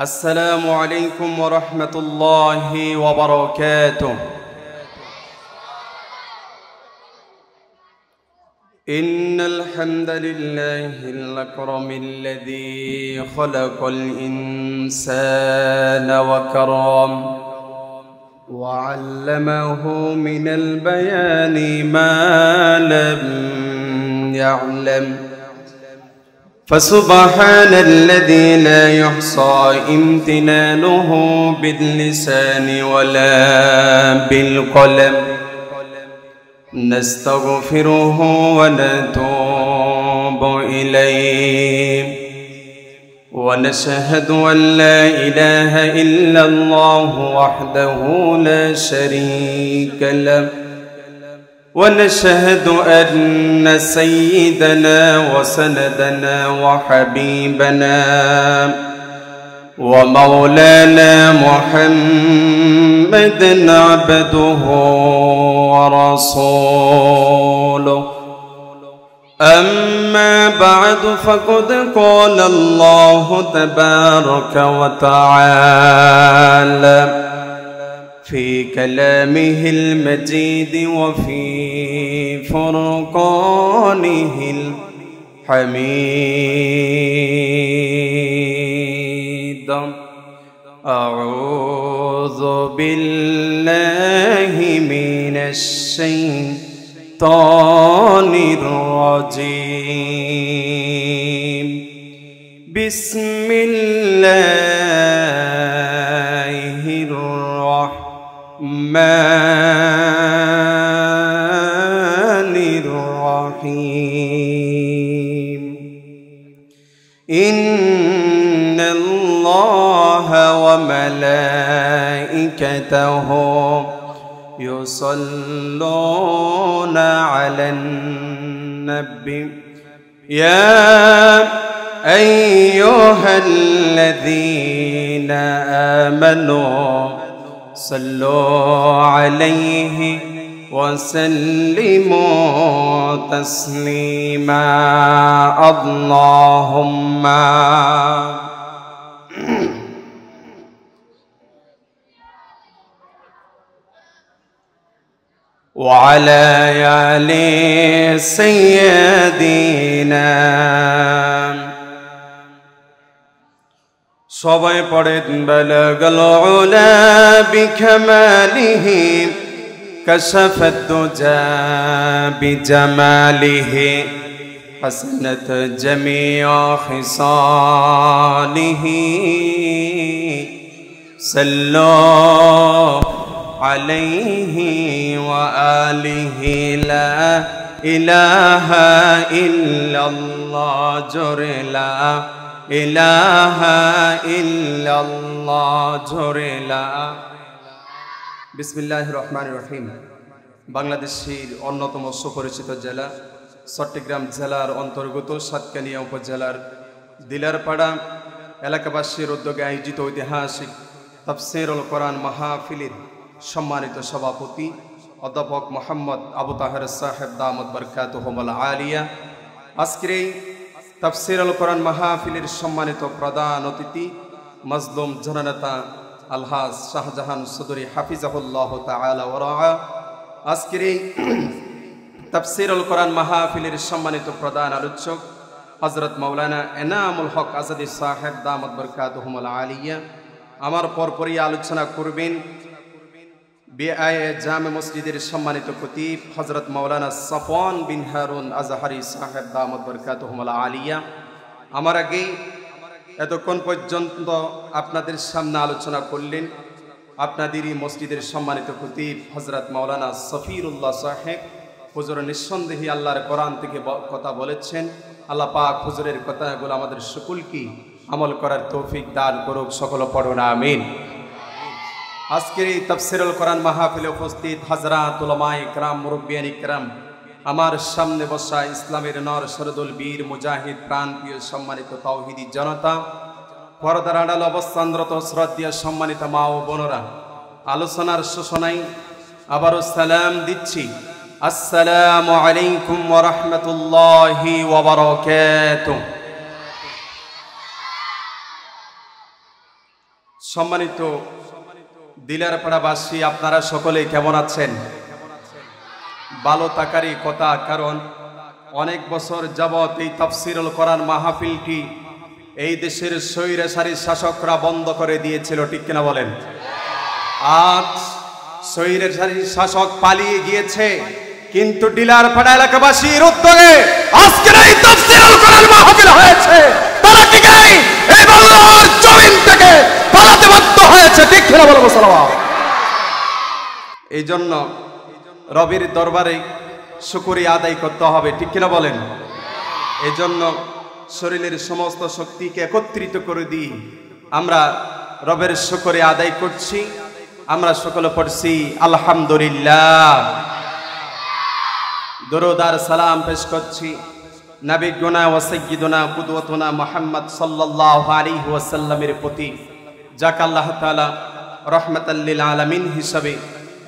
السلام عليكم ورحمة الله وبركاته. إن الحمد لله الأكرم الذي خلق الإنسان وكرم وعلمه من البيان ما لم يعلم، فسبحان الذي لا يحصى امتنانه باللسان ولا بالقلم. نستغفره ونتوب إليه، ونشهد أن لا إله إلا الله وحده لا شريك له، ونشهد أن سيدنا وسندنا وحبيبنا ومولانا محمدا عبده ورسوله. أما بعد، فقد قال الله تبارك وتعالى في كلامه المجيد وفي فرقانه الحميد: أعوذ بالله من الشيطان الرجيم. بسم الله الرحمن الرحيم. إن الله وملائكته يصلون على النبي يا أيها الذين آمنوا صلوا عليه وسلموا تسليما. اللهم وعلى آل سيدنا সবাই পড়েন বালাগাল উলা বিকামালিহি কাশাফাত দুজা বিজামালিহি হাসনাত জামিউ খিসালিহি সাল্লাল্লাহু আলাইহি ওয়া আলিহি লা ইলাহা ইল্লাল্লাহ জোরে লা ইলাহা ইল্লাল্লাহ জোরে লা। বিসমিল্লাহির রহমানির রহিম। বাংলাদেশের অন্যতম সুপরিচিত জেলা চট্টগ্রাম জেলার অন্তর্গত সাতকানিয়া উপজেলার দিলারপাড়া এলাকাবাসীর উদ্যোগে আয়োজিত ঐতিহাসিক তাফসীরুল কোরআন মাহফিলের সম্মানিত সভাপতি অধ্যাপক মোহাম্মদ আবু তাহের সাহেব দামত বরকাতুহুল আলিয়া, আজকের এই তাফসীরুল কোরআন মাহফিলের সম্মানিত প্রধান অতিথি মজলুম জননেতা আলহাজ শাহজাহান চৌধুরী হাফিজাহুল্লাহ তাআলা ওয়া রাআ, আজকের এই তাফসীরুল কোরআন মাহফিলের সম্মানিত প্রধান আলোচক হযরত মাওলানা এনামুল হক আজাদী সাহেব দামত বরকাতুহুল আলিয়া। আমার পরপরই আলোচনা করবেন বিআইএ জামে মসজিদের সম্মানিত খতিব হযরত মাওলানা সাফওয়ান বিন হারুন আজহারি সাহেব দামত বরকাতুহুল আলিয়া। আমার আগে এতক্ষণ পর্যন্ত আপনাদের সামনে আলোচনা করলেন আপনাদেরই মসজিদের সম্মানিত খতিব হযরত মাওলানা সফিরুল্লাহ সাহেব। হুজুর নিঃসন্দেহে আল্লাহর কোরআন থেকে কথা বলেছেন। আল্লাহ পাক হুজুরের কথাগুলো আমাদের সকলকে আমল করার তৌফিক দান করুক। সকল পড়ুন আমিন। আজকের এই তাফসীরুল কোরআন মাহফিলে উপস্থিত হযরত উলামায়ে কিরাম, মুরব্বিয়ান ইকরাম, আমার সামনে বসা ইসলামের নর শরদুল বীর মুজাহিদ প্রাণপ্রিয় সম্মানিত তাওহীদি জনতা, পর্দার আড়াল অবস্থানরত শ্রদ্ধেয় সম্মানিত মা ও বোনেরা, আলোচনার সূচনায় আবারও সালাম দিচ্ছি। আসসালামু আলাইকুম ওয়া রাহমাতুল্লাহি ওয়া বারাকাতুহু। সম্মানিত দিলারপাড়াবাসী, আপনারা সকলে কেমন আছেন? ভালো থাকারই কথা, কারণ অনেক বছর যাবত এই তাফসিরুল কোরআন মাহফিলটি এই দেশের স্বৈরাচারী শাসকরা বন্ধ করে দিয়েছিল, ঠিক কিনা বলেন? আজ স্বৈরাচারী শাসক পালিয়ে গিয়েছে, কিন্তু ডিলারপাড়া এলাকাবাসীর উদ্যোগে আজকের এই তাফসিরুল কোরআন মাহফিল হয়েছে। তারা কি গায় এই বাংলার জমিন থেকে পালাতে বাধ্য হয়েছে, ঠিক কিনা বলবো সালাম। এই জন্য রবির দরবারে শুকরিয়া আদায় করতে হবে, ঠিক কিনা বলেন? এই জন্য শরীরের সমস্ত শক্তিকে একত্রিত করে দিয়ে আমরা রবের শুকরিয়া আদায় করছি। আমরা সকলে পড়ছি আলহামদুলিল্লাহ, দরুদ আর সালাম পেশ করছি নবিগুনা ওয়া সাইয়্যিদুনা কুদওয়াতুনা মুহাম্মদ সাল্লাল্লাহু আলাইহি ওয়াসাল্লামের প্রতি, যাকে আল্লাহ তাআলা রাহমাতাল লিল আলামিন হিসাবে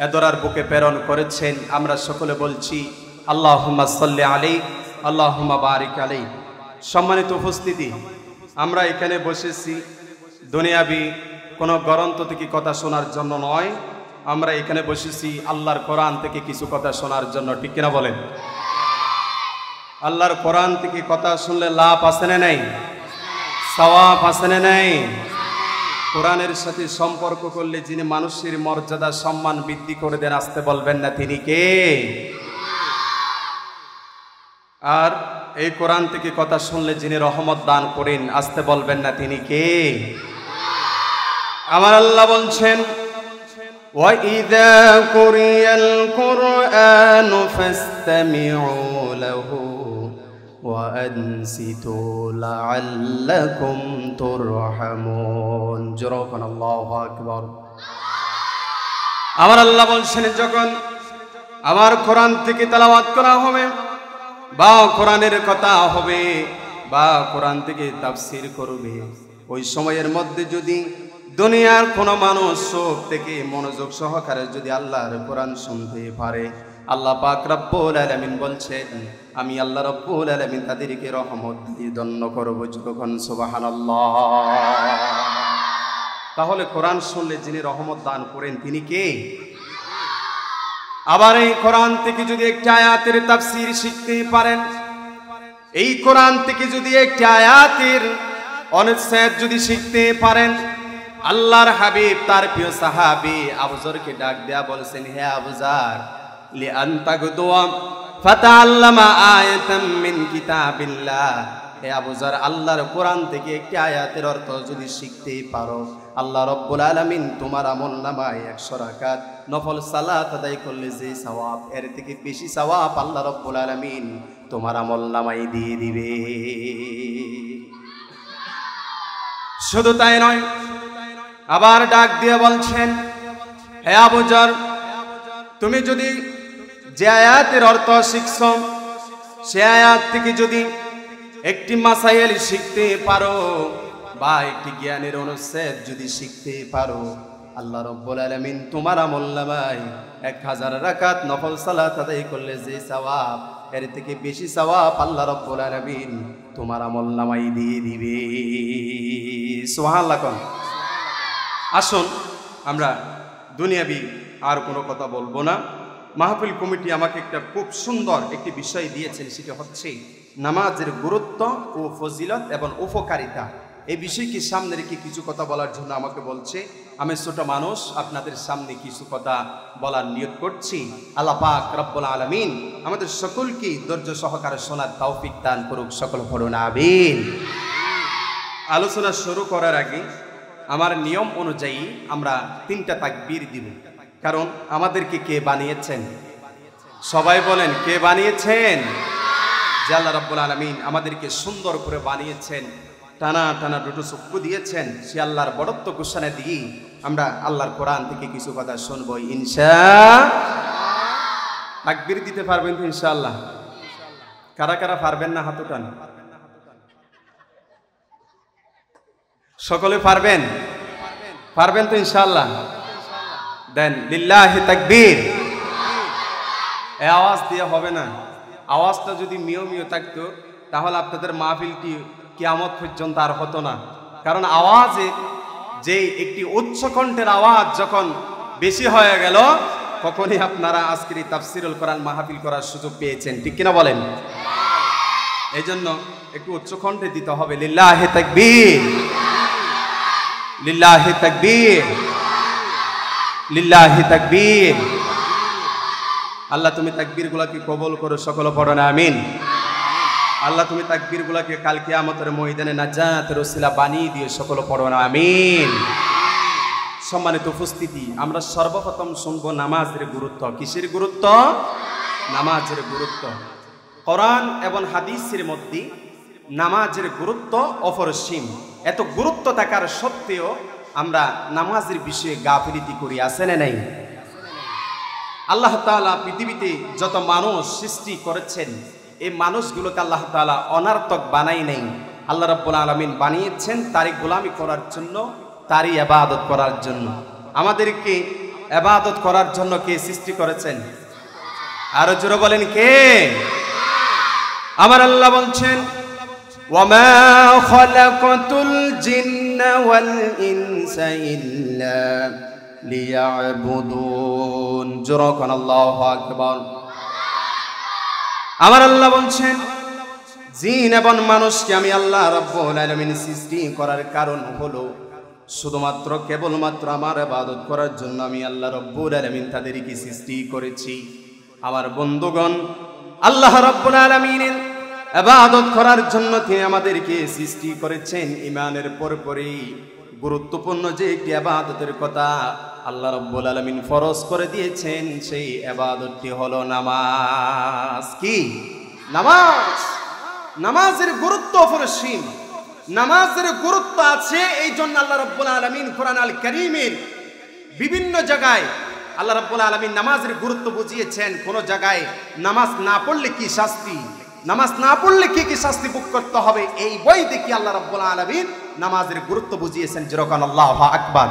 এদরার বুকে প্রেরণ করেছেন। আমরা সকলে বলছি আল্লাহুম্মা সাল্লি আলাইহি আল্লাহুম্মা বারিক আলাইহি। সম্মানিত উপস্থিতি, আমরা এখানে বসেছি দুনিয়াবি কোনো গ্রন্থ থেকে কথা শোনার জন্য নয়, আমরা এখানে বসেছি আল্লাহর কোরআন থেকে কিছু কথা শোনার জন্য, ঠিক কিনা বলেন? আল্লাহর কোরআন থেকে কথা শুনলে লাভ আছে না নাই? সওয়াব আছে না নাই? কোরআনের সাথে সম্পর্ক করলে যিনি মানুষের মর্যাদা সম্মান বৃদ্ধি করে দেন, আসতে বলবেন না তিনি কে? আর এই কোরআন থেকে কথা শুনলে যিনি রহমত দান করেন, আসতে বলবেন না তিনি কে? আমার আল্লাহ বলছেন وَإِذَا قُرِئَ الْقُرْآنُ فَاسْتَمِعُوا لَهُ وَأَنصِتُوا لَعَلَّكُمْ تُرْحَمُونَ। জোরকন আল্লাহু আকবার। আমার আল্লাহ বলছেন, যখন আমার কোরআন থেকে তেলাওয়াত করা হবে বা কোরআনের কথা হবে বা কোরআন থেকে তাফসীর করবে, ওই সময়ের মধ্যে যদি দুনিয়ার কোনো মানুষ চোখ থেকে মনোযোগ সহকারে যদি আল্লাহর কোরআন শুনতে পারে, আল্লাহ পাক রব্বুল আলামিন বলছেন, আমি আল্লাহ রব্বুল আলামিন তাদেরকে রহমত দিয়ে ধন্য করব। যখন সুবহানাল্লাহ। তাহলে কোরআন শুনলে যিনি রহমত দান করেন তিনি কে? আবার এই কোরআন থেকে যদি একটি আয়াতের তাফসীর শিখতে পারেন, এই কোরআন থেকে যদি একটি আয়াতের অনুচ্ছেদ যদি শিখতে পারেন, আল্লাহর হাবিব তার প্রিয় সাহাবী আবু যরকে ডাক দেয়া বলেছেন, হে আবু যর, লি আনতা গুদওয়া ফাতাআল্লামা আয়াতাম মিন কিতাবিল্লাহ। হে আবু যর, আল্লাহর কোরআন থেকে একটি আয়াতের অর্থ যদি শিখতে পারো, আল্লাহ রব্বুল আলামিন তোমার আমলনামায় 100 রাকাত নফল সালাত আদায় করলে যে সওয়াব, এর থেকে বেশি সওয়াব আল্লাহ রব্বুল আলামিন তোমার আমলনামায় দিয়ে দিবে। শুধু তাই নয়, আবার ডাক দিয়ে বলছেন, হে আবু যর, তুমি যদি যে আয়াতের অর্থ শিখছো, সে আয়াত থেকে যদি একটি মাসাইল শিখতে পারো বা একটি জ্ঞানের অনুচ্ছেদ যদি শিখতে পারো, আল্লাহ রব্বুল আলামিন তোমার আমলনামায় 1000 রাকাত নফল সালাত আদায় করলে যে সওয়াব, এর থেকে বেশি সওয়াব আল্লাহ রব্বুল আলামিন তোমার আমলনামায় দিয়ে দিবে। সুবহানাল্লাহ। আসুন, আমরা দুনিয়াবি আর কোনো কথা বলবো না। মাহফিল কমিটি আমাকে একটা খুব সুন্দর একটি বিষয় দিয়েছেন, সেটা হচ্ছে নামাজের গুরুত্ব ও ফজিলত এবং উপকারিতা। এই বিষয়কে সামনে রেখে কিছু কথা বলার জন্য আমাকে বলছে। আমি ছোট মানুষ, আপনাদের সামনে কিছু কথা বলার নিয়ত করছি। আল্লাহ পাক রব্বুল আলামিন আমাদের সকলকে ধৈর্য সহকারে শোনার তৌফিক দান করুক, সকল পড়ুন আমিন। আলোচনা শুরু করার আগে আমার নিয়ম অনুযায়ী আমরা 3টা তাকবীর দিব, কারণ আমাদেরকে কে বানিয়েছেন? সবাই বলেন, কে বানিয়েছেন? যে আল্লাহ রাব্বুল আলামিন আমাদেরকে সুন্দর করে বানিয়েছেন, টানা টানা দুটো চক্ষু দিয়েছেন, সে আল্লাহর বড়ত্ব ঘোষণা দিয়ে আমরা আল্লাহর কোরআন থেকে কিছু কথা শুনবো ইনশাআল্লাহ। তাকবীর দিতে পারবেন তো ইনশাআল্লাহ? কারা কারা পারবেন না হাত উঠান। সকলে পারবেন? পারবেন তো ইনশাআল্লাহ? দেন লিল্লাহি তাকবীর। এই আওয়াজ দিয়ে হবে না, আওয়াজটা যদি মিও মিও থাকতো তাহলে আপনাদের মাহফিলটি কিয়ামত পর্যন্ত আর হতো না। কারণ আওয়াজে যে একটি উচ্চ কণ্ঠের আওয়াজ যখন বেশি হয়ে গেল, তখনই আপনারা আজকের এই তাফসিরুল কোরআন মাহফিল করার সুযোগ পেয়েছেন, ঠিক কিনা বলেন? এই জন্য একটু উচ্চ কণ্ঠে দিতে হবে লিল্লাহি তাকবীর, লিল্লাহি তাকবীর, লিল্লাহি তাকবীর। আল্লাহ তুমি তাকবীর গুলাকে কবুল করো, সকলে পড়ো না আমিন। আল্লাহ তুমি তাকবীর গুলাকে কাল কিয়ামতের ময়দানে নাজাতের ওসিলা বানিয়ে দিও, সকলে পড়ো না আমিন। সম্মানিত উপস্থিতি, আমরা সর্বপ্রথম শুনবো নামাজের গুরুত্ব। কিসের গুরুত্ব? নামাজের গুরুত্ব। কোরআন এবং হাদিসের মধ্যে নামাজের গুরুত্ব অপরিসীম। এত গুরুত্ব থাকার সত্ত্বেও আমরা নামাজের বিষয়ে গাফিলতি করি, আছে না নাই? আল্লাহ তাআলা পৃথিবীতে যত মানুষ সৃষ্টি করেছেন, এই মানুষগুলোকে আল্লাহ তাআলা অনার্থক বানাই নাই। আল্লাহ রাব্বুল আলামিন বানিয়েছেন তারই গোলামি করার জন্য, তারই ইবাদত করার জন্য। আমাদেরকে ইবাদত করার জন্য কে সৃষ্টি করেছেন? আরো জোরে বলেন কে? আমার আল্লাহ বলছেন, ওয়ামা খালাকাতুল জিন্না ওয়াল ইনসা ইল্লা লিয়াবুদুন। জোরে কোন আল্লাহু আকবার। আমার আল্লাহ বলছেন, জিন এবং মানুষকে আমি আল্লাহ রাব্বুল আলামিন সৃষ্টি করার কারণ হলো শুধুমাত্র কেবলমাত্র আমার ইবাদত করার জন্য। আমি আল্লাহ রাব্বুল আলামিন তাদেরকে সৃষ্টি করেছি। আমার বন্ধুগণ, আল্লাহ রাব্বুল আলামিনের ইবাদত করার জন্য তিনি আমাদেরকে সৃষ্টি করেছেন। ঈমানের পরপরই গুরুত্বপূর্ণ যে একটি ইবাদতের কথা আল্লাহ রাব্বুল আলামিন ফরজ করে দিয়েছেন, সেই ইবাদতটি হলো নামাজ। কি? নামাজ। নামাজের গুরুত্ব অপরিসীম। নামাজের গুরুত্ব আছে, এই জন্য আল্লাহ রাব্বুল আলামিন কোরআন আল কারীমের বিভিন্ন জায়গায় আল্লাহ রাব্বুল আলামিন নামাজের গুরুত্ব বুঝিয়েছেন। কোন জায়গায় নামাজ না পড়লে কি শাস্তি, নামাজ না পড়লে কি কি শাস্তি ভোগ করতে হবে, এই বই দেখি আল্লাহ রাব্বুল আলামিন নামাজের গুরুত্ব বুঝিয়েছেন। যেরকম আল্লাহু আকবার।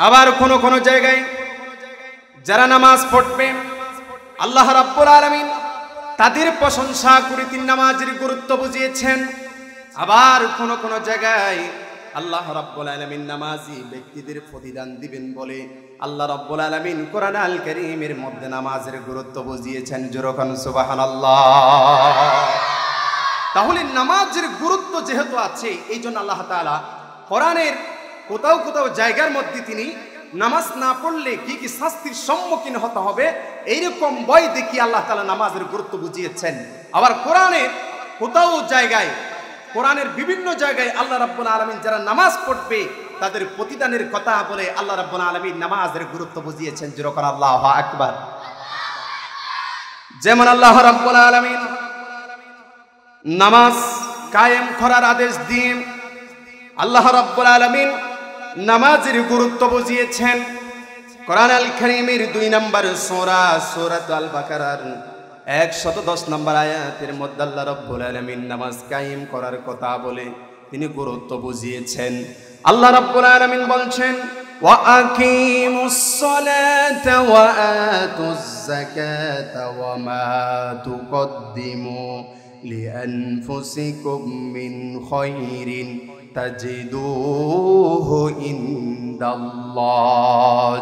আবার কোন জায়গায় যারা নামাজ পড়বে আল্লাহ রাব্বুল আলামিন তাদের প্রশংসা করে তিনি নামাজের গুরুত্ব বুঝিয়েছেন। আবার কোন জায়গায় আল্লাহ রাব্বুল আলামিন নামাজি ব্যক্তিদের প্রতিদান দিবেন বলে আল্লাহ রাব্বুল আলামিন কোরআন আল কারীমের মধ্যে নামাজের গুরুত্ব বুঝিয়েছেন। যেরকম সুবহানাল্লাহ। তাহলে নামাজের গুরুত্ব যেহেতু আছে, এই জন্য আল্লাহ তাআলা কোরআনের কোথাও জায়গার মধ্যে তিনি নামাজ না পড়লে কি কি শাস্তির সম্মুখীন হতে হবে এইরকম বই দেখি আল্লাহ তাআলা নামাজের গুরুত্ব বুঝিয়েছেন। আবার কোরআনের জায়গায়, কোরআনের বিভিন্ন জায়গায় আল্লাহ রাব্বুল আলামিন যারা নামাজ পড়বে তাদের প্রতিদানের কথা বলে আল্লাহ রাব্বুল আলামিন নামাজের গুরুত্ব বুঝিয়েছেন। যেরকম আল্লাহু আকবার। যেমন আল্লাহ রাব্বুল আলামিন নামাজ কায়েম করার আদেশ দিয়ে আল্লাহ রাব্বুল আলামিন নামাজের গুরুত্ব বুঝিয়েছেন। কোরআন আল কারীমের 2 নম্বর সূরা সূরাতুল বাকারার 110 নম্বর আয়াতের মধ্যে আল্লাহ রাব্বুল আলামিন নামাজ কায়েম করার কথা বলে তিনি গুরুত্ব বুঝিয়েছেন। আল্লাহ রাব্বুল আলামিন বলছেন, ওয়া আকিমুস সালাতা ওয়া আতুজ যাকাতা ওয়া মা তুকদ্দিমু লিআনফুসিকুম মিন খায়রিন তাজিদুহু ইনদাল্লাহ।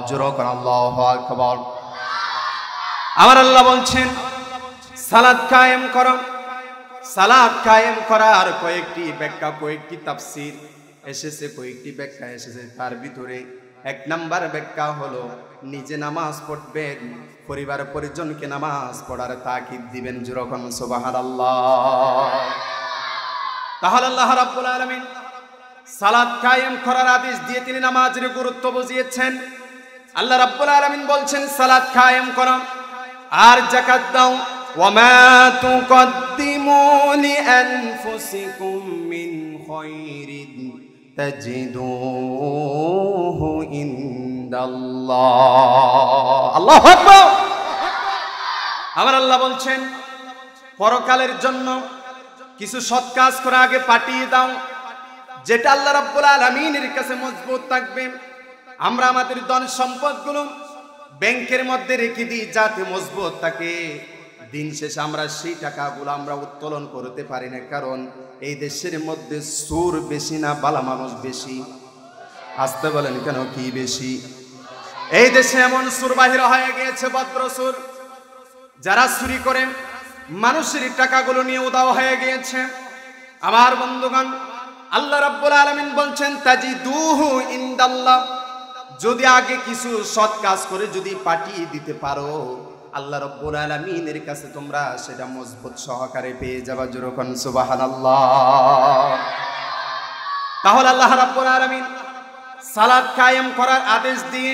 জোরে আল্লাহু আকবার। আমার আল্লাহ বলছেন, সালাত কায়েম করো। সালাত কায়েম করার কয়েকটি ব্যাখ্যা, কয়েকটি তাফসীর এসেছে, কয়েকটি ব্যাখ্যা এসেছে। তার ভিতরে 1 নাম্বার ব্যাখ্যা হলো নিজে নামাজ পড়বেন, পরিবার পরিজনকে নামাজ পড়ার তাকিদ দিবেন। যেরকম সুবহানাল্লাহ। তাহলে আল্লাহ রাব্বুল আলামিন সালাত কায়েম করার আদেশ দিয়ে তিনি নামাজের গুরুত্ব বুঝিয়েছেন। আল্লাহ রাব্বুল আলামিন বলছেন সালাত কায়েম করো আর যাকাত দাও। ওয়া মা তুকদ্দিমু লিআনফুসিকুম মিন খায়রিন তাজিদুহু ইনদাল্লাহ। আল্লাহু আকবার। আমার আল্লাহ বলছেন পরকালের জন্য কিছু সৎ কাজ করে আগে পাঠিয়ে দাও, যেটা আল্লাহ রাব্বুল আলামিনের কাছে মজবুত থাকবে। আমরা আমাদের ধন সম্পদগুলো ব্যাংকের মধ্যে রেখে দিই যাতে মজবুত থাকে। দিন শেষে আমরা সেই টাকাগুলো আমরা উত্তোলন করতে পারি না, কারণ এই দেশের মধ্যে সুর বেশি না বালা মানুষ বেশি? আসতে বলেন কেন, কি বেশি? এই দেশে এমন সুর বাহির হয়ে গিয়েছে, ভদ্র সুর, যারা চুরি করে মানুষের টাকাগুলো নিয়ে উধাও হয়ে গিয়েছে। আমার বন্ধুগণ, আল্লাহ রাব্বুল আলামিন বলছেন তাজিদুহু ইনদাল্লাহ, যদি আগে কিছু সৎ কাজ করে যদি পাঠিয়ে দিতে পারো, আল্লাহ রাব্বুল আলামিনের কাছে তোমরা সেটা মজবুত সহকারে পেয়ে যাবা। যেরকম সুবহানাল্লাহ। তাহলে আল্লাহ রাব্বুল আলামিন সালাত কায়েম করার আদেশ দিয়ে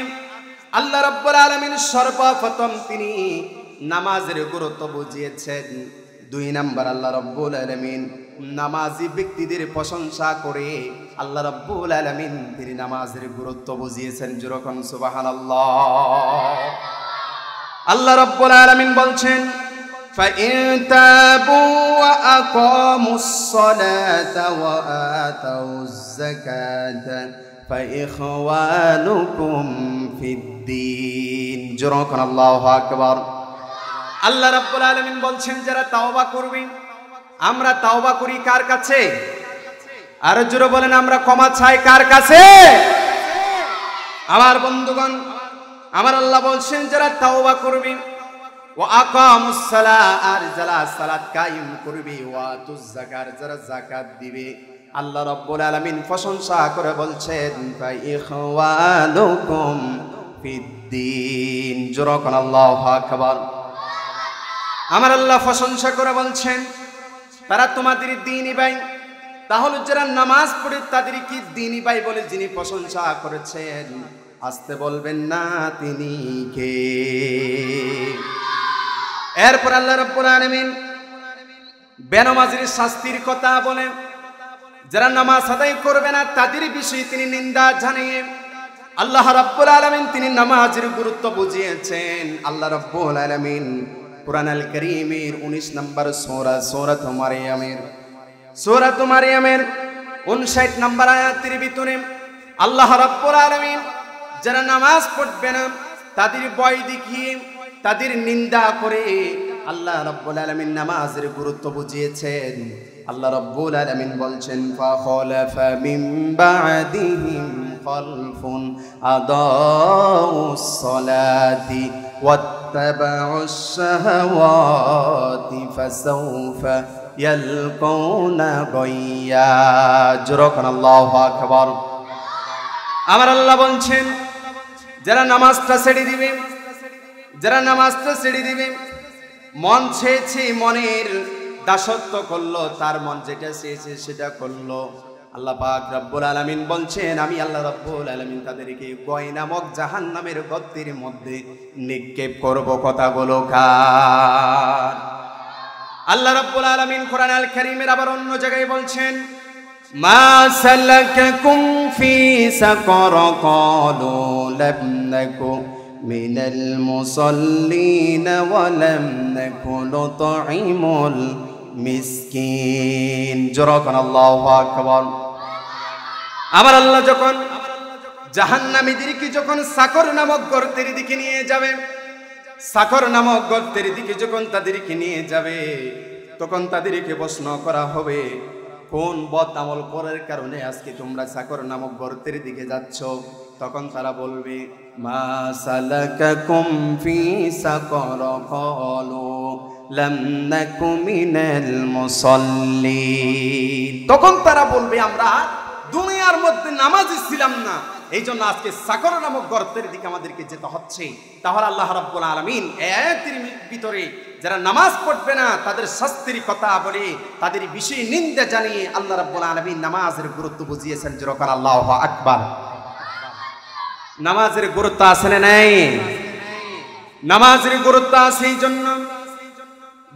আল্লাহ রাব্বুল আলামিন সর্বপ্রথম তিনি নামাজের গুরুত্ব বুঝিয়েছেন। 2 নাম্বার, আল্লাহ রাব্বুল আলামিন নামাজি ব্যক্তিদের প্রশংসা করে আল্লাহ রাব্বুল আলামিন তিনি নামাজের গুরুত্ব বুঝিয়েছেন। যেরকম সুবহানাল্লাহ। আল্লাহ রাব্বুল আলামিন বলছেন فَإِن تَابُوا وَأَقَامُوا الصَّلَاةَ وَآتَوُا الزَّكَاةَ فَإِخْوَانُكُمْ فِي الدِّينِ। যেরকম আল্লাহু আকবার। আল্লাহ রাব্বুল আলামিন বলছেন যারা তাওবা করবে, আমরা তাওবা করি কার কাছে? আর জোরে বলেন, আমরা ক্ষমা চাই কার কাছে? আমার বন্ধুগণ, আমার আল্লাহ বলছেন যারা তাওবা করবে, ওয়া আকামুস সালাহ, আর যারা সালাত কায়েম করবে, ওয়া আতুজ যাকাত, যারা যাকাত দিবে, আল্লাহ রাব্বুল আলামিন প্রশংসা করে বলছেন ফা ইখওয়ানুকুম ফিদ্দীন। যেরকম আল্লাহু আকবার। আমার আল্লাহ প্রশংসা করে বলছেন তারা তোমাদের দ্বীনি ভাই। তাহলে যারা নামাজ পড়ে তাদের কি দ্বীনি ভাই বলে যিনি প্রশংসা করেছেন, আসতে বলবেন না তিনি কে? এরপর আল্লাহ রাব্বুল আলামিন বেনামাজির শাস্তির কথা বলেন। যারা নামাজ আদায় করবে না তাদের বিষয়ে তিনি নিন্দা জানিয়ে আল্লাহ রাব্বুল আলামিন তিনি নামাজের গুরুত্ব বুঝিয়েছেন। আল্লাহ রাব্বুল আলামিন কুরআন আল কারীমের 19 নম্বর সূরা সূরাতুল মারইয়ামের 59 নম্বর আয়াতের ভিতরে আল্লাহ রাব্বুল আলামিন যারা নামাজ পড়বে না তাদের ভয় দেখিয়ে তাদের নিন্দা করে আল্লাহ রাব্বুল আলামিন নামাজের গুরুত্ব বুঝিয়েছেন। আল্লাহ রাব্বুল আলামিন বলছেন ফাখালাফা মিন বা'দিহিম খালফুন আদাউস সালাতি ওয়াত্তাবাউস শাহাওয়াতি ফাসাউফা ইয়ালকাউনা গায়্যা। যেরকম আল্লাহু আকবার। আমার আল্লাহ বলছেন যারা নামাজটা ছেড়ে দিবে, যারা নামাজটা ছেড়ে দিবে, মন চেয়েছে মনের দাসত্ব করলো, তার মন যেটা চেয়েছে সেটা করলো, আল্লাহ পাক রব্বুল আলামিন বলছেন আমি আল্লাহ রব্বুল আলামিন তাদেরকে গয় নামক জাহান্নামের গর্তের মধ্যে নিক্ষেপ করব। কথা বলো কার? আল্লাহ রব্বুল আলামিন কোরআন আল কারীমের আবার অন্য জায়গায় বলছেন মা সালাকাকুম ফি সাকার ক্বালু লাম নাকু মিনাল মুসাল্লিন ওয়া লাম নাকু নুতঈমুল মিসকিন। যেরকম আল্লাহু আকবার। আমার আল্লাহ যখন জাহান্নামীদেরকে যখন সাকর নামক গর্তের দিকে নিয়ে যাবে, সাকর নামক গর্তের দিকে যখন তাদেরকে নিয়ে যাবে, তখন তাদেরকে প্রশ্ন করা হবে কোন বদ আমল করার কারণে আজকে তোমরা সাকর নামক গর্তের দিকে যাচ্ছ? তখন তারা বলবে মা সালাকাকুম ফি সাকর ক্বালু লাম নাকু মিনাল মুসাল্লিন। তখন তারা বলবে আমরা দুনিয়ার মধ্যে নামাজি ছিলাম না, এই জন্য আজকে সাকর নামক গর্তের দিকে আমাদেরকে যেতে হচ্ছে। তাহলে আল্লাহ রাব্বুল আলামিন আয়াতের ভিতরে যারা নামাজ পড়বে না তাদের শাস্তির কথা বলে তাদের বিষয়ে নিন্দা জানিয়ে আল্লাহ রাব্বুল আলামিন নামাজের গুরুত্ব বুঝিয়েছেন। যেরকম আল্লাহু আকবার। নামাজের গুরুত্ব আছে না নাই? নামাজের গুরুত্ব আছে। এই জন্য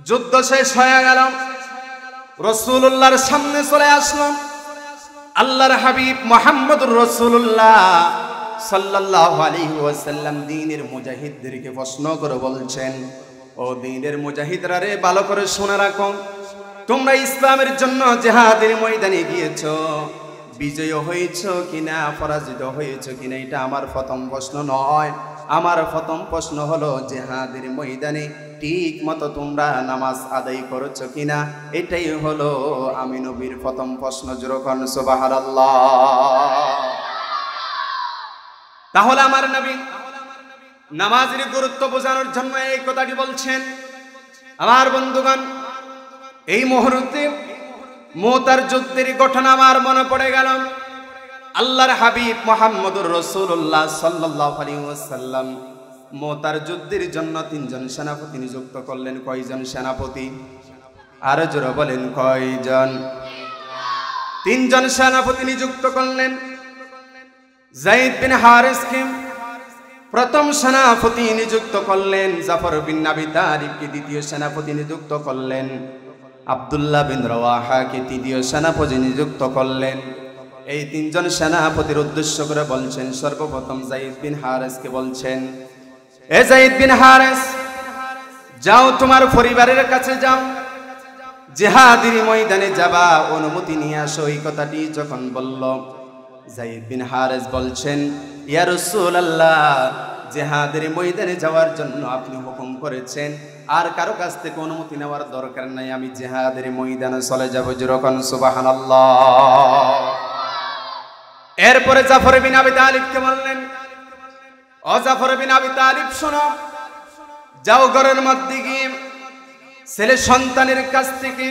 যুদ্ধ শেষ হয়ে গেল, রাসূলুল্লাহর সামনে চলে আসলাম আল্লাহর হাবিব মুহাম্মদুর রাসূলুল্লাহ সাল্লাল্লাহু আলাইহি ওয়াসাল্লাম দ্বীনের মুজাহিদদেরকে প্রশ্ন করে বলছেন ও দ্বীনের মুজাহিদরা রে, ভালো করে শুনে রাখো, তোমরা ইসলামের জন্য জিহাদের ময়দানে গিয়েছো, বিজয় হয়েছো কিনা পরাজিত হয়েছো কিনা এটা আমার প্রথম প্রশ্ন নয়। আমার প্রথম প্রশ্ন হলো জিহাদের ময়দানে ঠিক মতো তোমরা নামাজ আদায় করেছো কিনা, এটাই হলো আমি নবীর প্রথম প্রশ্ন। যেরকম সুবহানাল্লাহ। তাহলে আমার নবী নামাজের গুরুত্ব বোঝানোর জন্য এই কথাটি বলছেন। আমার বন্ধুগণ, এই মুহূর্তে মুতার যুদ্ধের ঘটনা আমার মনে পড়ে গেল। আল্লাহর হাবিব মুহাম্মদুর রাসূলুল্লাহ সাল্লাল্লাহু আলাইহি ওয়াসাল্লাম মুতার যুদ্ধের জন্য 3 জন সেনাপতি নিযুক্ত করলেন। কয়জন সেনাপতি? আরো জোরে বলেন, কয়জন? 3 জন সেনাপতি নিযুক্ত করলেন। যায়েদ বিন হারেসকে প্রথম সেনাপতি নিযুক্ত করলেন, জাফর বিন আবি তালিবকে দ্বিতীয় সেনাপতি নিযুক্ত করলেন, আব্দুল্লাহ বিন রওয়াহাকে তৃতীয় সেনাপতি নিযুক্ত করলেন। এই 3 জন সেনাপতির উদ্দেশ্য করে বলছেন, সর্বপ্রথম যায়েদ বিন হারেসকে বলছেন, এ যায়েদ বিন হারেস, যাও তোমার পরিবারের কাছে যাও, জিহাদের ময়দানে যাবা, অনুমতি নিয়ে আসো। এই কথাটি যখন বলল, যায়েদ বিন হারেস বলছেন, ইয়া রাসূলুল্লাহ, জিহাদের ময়দানে যাওয়ার জন্য আপনি হুকুম করেছেন, আর কারো কাছ থেকে অনুমতি নেওয়ার দরকার নাই, আমি জিহাদের ময়দানে চলে যাব। যেরকম সুবহানাল্লাহ। এরপরে জাফর বিন আবি তালিবকে বললেন, ও জাফর বিন আবি তালিব, শোনো, যাও ঘরের মধ্যে গিয়ে ছেলে সন্তানের কাছ থেকে,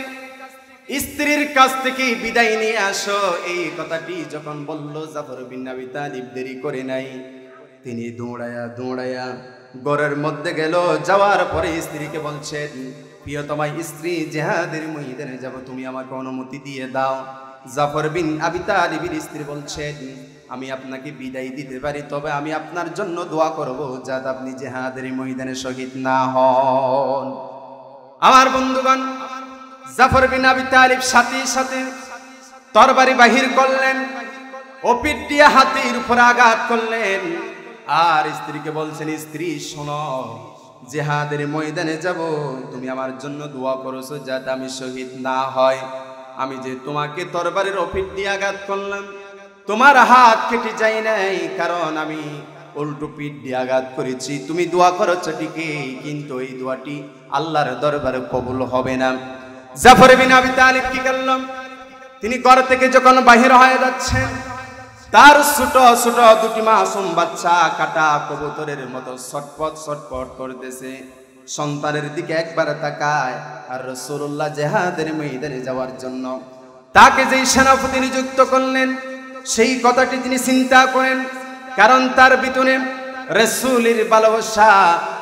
স্ত্রীর কাছ থেকে বিদায় নিয়ে আসো। এই কথাটি যখন বলল, জাফর বিন আবি তালিব দেরি করে নাই, তিনি দৌড়ায়া ঘরের মধ্যে গেল। যাওয়ার পরে স্ত্রীকে বলছেন, প্রিয়তমা স্ত্রী, জিহাদের ময়দানে যাব, তুমি আমাকে অনুমতি দিয়ে দাও। জাফর বিন আবি তালিবের স্ত্রী বলছেন, আমি আপনাকে বিদায় দিতে পারি, তবে আমি আপনার জন্য দোয়া করব যাতে আপনি জিহাদের ময়দানে শহীদ না হন। আমার বন্ধুগণ, জাফর বিন আবি তালিব সাথে সাথে তরবারি বাহির করলেন, ও পিঠ দিয়ে হাতির উপর আঘাত করলেন, আর স্ত্রীকে বলছেন, স্ত্রী শোনো, জিহাদের ময়দানে যাব, তুমি আমার জন্য দোয়া করেছো যাতে আমি শহীদ না হয়। আমি যে তোমাকে তরবারির পিঠ দিয়ে আঘাত করলাম, তোমার হাত কেটে যায় নাই, কারণ আমি উল্টো পিঠ দিয়ে আঘাত করেছি। তুমি দোয়া করেছো ঠিকই, কিন্তু এই দোয়াটি আল্লাহর দরবারে কবুল হবে না। জাফর বিন আবি তালিব কি করলেন? তিনি ঘর থেকে যখন বাহির হয়ে যাচ্ছেন, তার ছোট ছোট 2টি মাসুম বাচ্চা কাটা কবুতরের মতো ছটফট করতেছে। সন্তানের দিকে একবার তাকায়, আর রাসূলুল্লাহ জিহাদের ময়দানে যাওয়ার জন্য তাকে যেই সেনাপতি নিযুক্ত করলেন, সেই কথাটি তিনি চিন্তা করেন, কারণ তার ভিতরে রাসূলের ভালোবাসা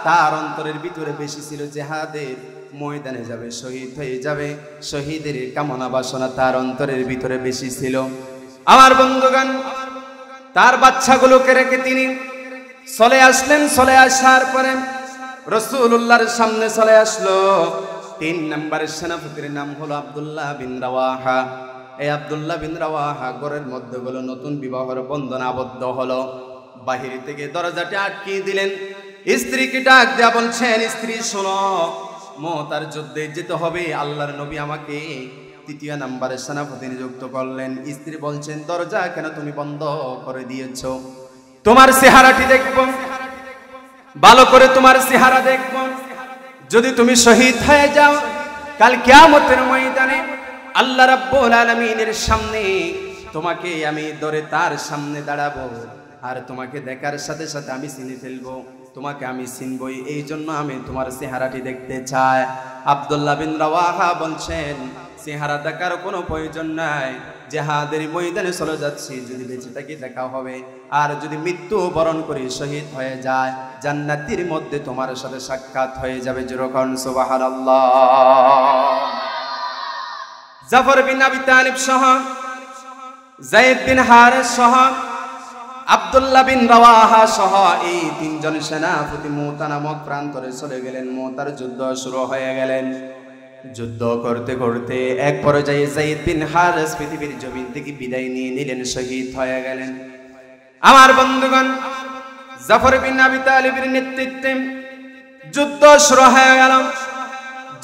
তার অন্তরের ভিতরে বেশি ছিল। জিহাদের ময়দানে যাবে, শহীদ হয়ে যাবে, শহীদের কামনা বাসনা তার অন্তরের ভিতরে বেশি ছিল। আমার বন্ধুগণ, তার বাচ্চাগুলোকে রেখে তিনি চলে আসলেন। চলে আসার পরে রাসূলুল্লাহর সামনে চলে আসলো 3 নম্বরের সেনাপতির নাম হলো আব্দুল্লাহ বিন রাওয়াহা। এই আব্দুল্লাহ বিন রাওয়াহা ঘরের মধ্যে গেল, নতুন বিবাহের বন্ধনে আবদ্ধ হলো। বাহির থেকে দরজাটি আটকে দিলেন। স্ত্রীকে ডাক দেয়া বলছেন, স্ত্রী শোনো, মুতার যুদ্ধে যেতে হবে, আল্লাহর নবী আমাকে 3 নম্বরের সেনাপতি নিযুক্ত করলেন। স্ত্রী বলছেন, দরজা কেন তুমি বন্ধ করে দিয়েছ? তোমার চেহারাটি দেখব, ভালো করে তোমার চেহারা দেখব। যদি তুমি শহীদ হয়ে যাও, কাল কিয়ামতের ময়দানে আল্লাহ রাব্বুল আলামিনের সামনে তোমাকে আমি ধরে তার সামনে দাঁড়াবো, আর তোমাকে দেখার সাথে সাথে আমি চিনে ফেলবো, তোমাকে আমি চিনবই, এই জন্য আমি তোমার চেহারাটি দেখতে চাই। আব্দুল্লাহ বিন রাওয়াহা বলছেন, চেহারা দেখার কোনো প্রয়োজন নাই, জিহাদের ময়দানে চলে যাচ্ছি, যদি বেঁচে থাকি দেখা হবে, আর যদি মৃত্যু বরণ করি শহীদ হয়ে যায়, জান্নাতের মধ্যে তোমার সাথে সাক্ষাৎ হয়ে যাবে। যেরকম সুবহানাল্লাহ। জাফর বিন আবি তালিব সহ, যায়েদ বিন হারেস সহ, আব্দুল্লাহ বিন রাওয়াহা সহ এই 3 জন সেনাপতি মুতা নামক প্রান্তরে চলে গেলেন। মুতার যুদ্ধ শুরু হয়ে গেলেন। যুদ্ধ করতে করতে এক পর্যায়ে যায়েদ বিন হারেস পৃথিবীর জমিন থেকে বিদায় নিয়ে নিলেন, শহীদ হয়ে গেলেন। আমার বন্ধুগণ, জাফর বিন আবি তালিবের নেতৃত্বে যুদ্ধ শুরু হয়ে গেল।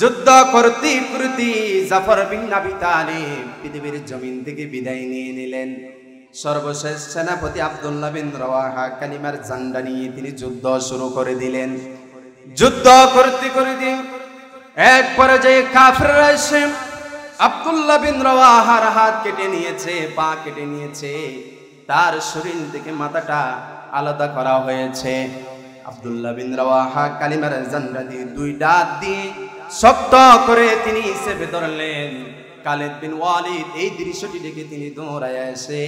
যুদ্ধ করতে করতে জাফর বিন আবি তালিব পৃথিবীর জমিন থেকে বিদায় নিয়ে নিলেন। সর্বশেষ সেনাপতি আব্দুল্লাহ বিন রাওয়াহা কালিমার ঝান্ডা নিয়ে তিনি যুদ্ধ শুরু করে দিলেন। যুদ্ধ করতে করতে এক পর্যায়ে কাফেররা এসে আব্দুল্লাহ বিন রাওয়াহার হাত কেটে নিয়েছে, পা কেটে নিয়েছে, তার শরীর থেকে মাথাটা আলাদা করা হয়েছে। আব্দুল্লাহ বিন রাওয়াহা কালিমার জান্ডা দিয়ে দুই দাঁত দিয়ে শক্ত করে তিনি চেপে ধরলেন। খালিদ বিন ওয়ালিদ এই দৃশ্যটি দেখে তিনি দৌড়ায় এসে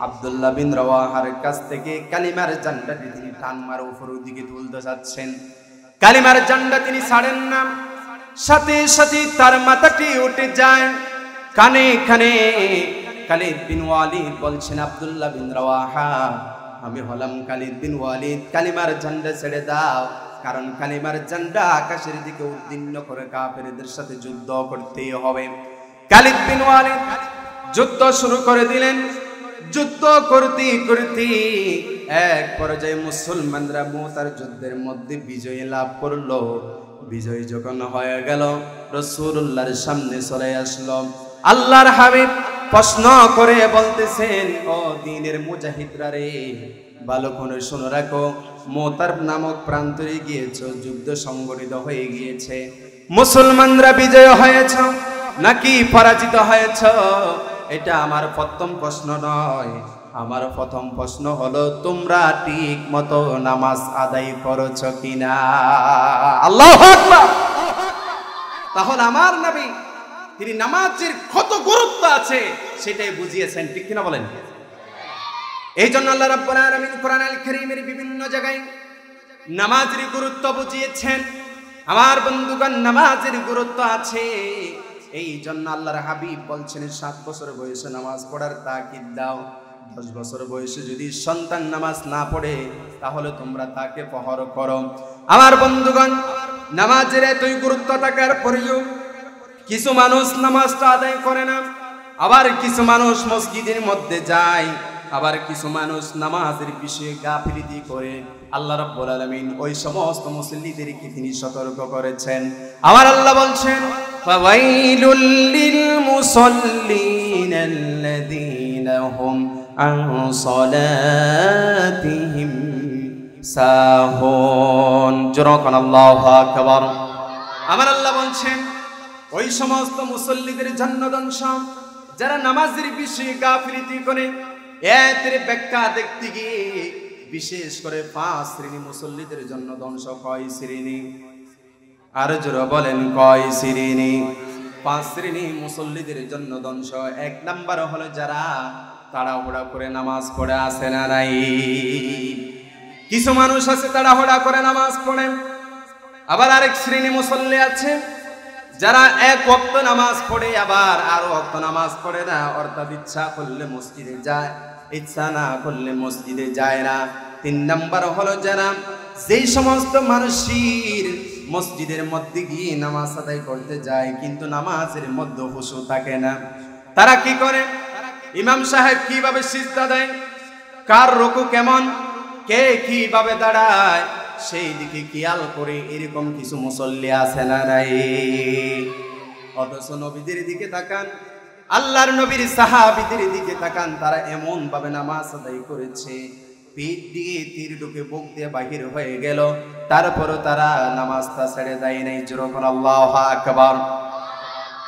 আব্দুল্লাহ বিন রাওয়াহার কাছ থেকে কালিমার জান্ডাটি তিনি টান মারে উপরের দিকে তুলতে যাচ্ছেন। কালিমার জান্ডা তিনি ছাড়েন না, সাথে সাথে তার মাথাটি উঠে যায় কানে কানে। খালিদ বিন ওয়ালিদ বলছেন, আব্দুল্লাহ বিন রাওয়াহা, আমি হলাম খালিদ বিন ওয়ালিদ, কালিমার ঝান্ডা ছেড়ে দাও, কারণ কালিমার ঝান্ডা আকাশের দিকে উদ্দীর্ণ করে কাফেরদের সাথে যুদ্ধ করতেই হবে। খালিদ বিন ওয়ালিদ যুদ্ধ শুরু করে দিলেন। যুদ্ধ করতে করতে এক পর্যায়ে মুসলমানরা মুতার যুদ্ধের মধ্যে বিজয় লাভ করলো। বিজয় যখন হয়ে গেল, রাসূলুল্লাহর সামনে চলে আসলো। আল্লাহর হাবিব প্রশ্ন করে বলতেছেন, ও দ্বীনের মুজাহিদরা রে, ভালো করে শুনে রাখো, মুতার নামক প্রান্তরে গিয়েছ, যুদ্ধ সংগঠিত হয়ে গিয়েছে, মুসলমানরা বিজয় হয়েছ নাকি পরাজিত হয়েছ? এটা আমার প্রথম প্রশ্ন নয়। আমার প্রথম প্রশ্ন হলো, তোমরা ঠিক মতো নামাজ আদায় করেছ কিনা? আল্লাহু আকবার। তাহলে আমার নবী তিনি নামাজের কত গুরুত্ব আছে সেটাই বুঝিয়েছেন, ঠিক কিনা বলেন? এই জন্য আল্লাহ রাব্বুল আলামিন কোরআন আল কারীমের বিভিন্ন জায়গায় নামাজের গুরুত্ব বুঝিয়েছেন। আমার বন্ধুগণ, নামাজের গুরুত্ব আছে। এই জন্য আল্লাহর হাবিব বলছেন, 7 বছর বয়সে নামাজ পড়ার তাকিদ দাও। 10 বছর বয়সে যদি সন্তান নামাজ না পড়ে তাহলে তোমরা তাকে প্রহর করো। আমার বন্ধুগণ, নামাজের এতই গুরুত্ব থাকার পরেও কিছু মানুষ নামাজটা আদায় করে না, আবার কিছু মানুষ মসজিদের মধ্যে যায়, আবার কিছু মানুষ নামাজের বিষয়ে গাফিলতি করে। আল্লাহ রাব্বুল আলামিন ওই সমস্ত মুসল্লিদেরকে তিনি সতর্ক করেছেন। আমার আল্লাহ বলছেন, ফাওয়াইলুল লিল মুসাল্লিনাল্লাযীনা হুম আন সালাতিহিম সাহুন। জোরকান আল্লাহু আকবার। আমার আল্লাহ বলছেন, ওই সমস্ত মুসল্লিদের জন্য ধ্বংস যারা নামাজের বিষয়ে গাফিলতি করে। এর ব্যাখ্যা দেখতে গিয়ে বিশেষ করে 5 শ্রেণী মুসল্লিদের জন্য ধ্বংস। কয় শ্রেণী? আর জোরে বলেন, কয় শ্রেণী? 5 শ্রেণী মুসল্লিদের জন্য ধ্বংস। 1 নাম্বার হলো যারা তাড়াহুড়া করে নামাজ পড়ে আসে না নাই। কিছু মানুষ আছে তাড়াহুড়া করে নামাজ পড়ে। আবার আরেক শ্রেণী মুসল্লি আছে যারা 1 ওয়াক্ত নামাজ পড়ে আবার আরো ওয়াক্ত নামাজ পড়ে না, অর্থাৎ ইচ্ছা করলে মসজিদে যায়, ইচ্ছা না করলে মসজিদে যায় না। 3 নাম্বার হলো যারা যেই সমস্ত মানুষের মসজিদের মধ্যে গিয়ে নামাজ আদায় করতে যায় কিন্তু নামাজের মধ্যে খুশু থাকে না। তারা কি করে? ইমাম সাহেব কিভাবে সিজদা দেয়, কার রুকু কেমন, কে কিভাবে দাঁড়ায়, সেই দিকে খেয়াল করে এরকম কিছু মুসল্লি আছে না নাই? অথচ নবীদের দিকে তাকান, আল্লাহর নবীর সাহাবীদের দিকে তাকান, তারা এমন ভাবে নামাজ আদায় করেছে, পিঠ দিয়ে তীর ঢুকে বুক দিয়ে বাহির হয়ে গেল, তারপরও তারা নামাজটা ছেড়ে দেয় নাই। যখন আল্লাহু আকবার।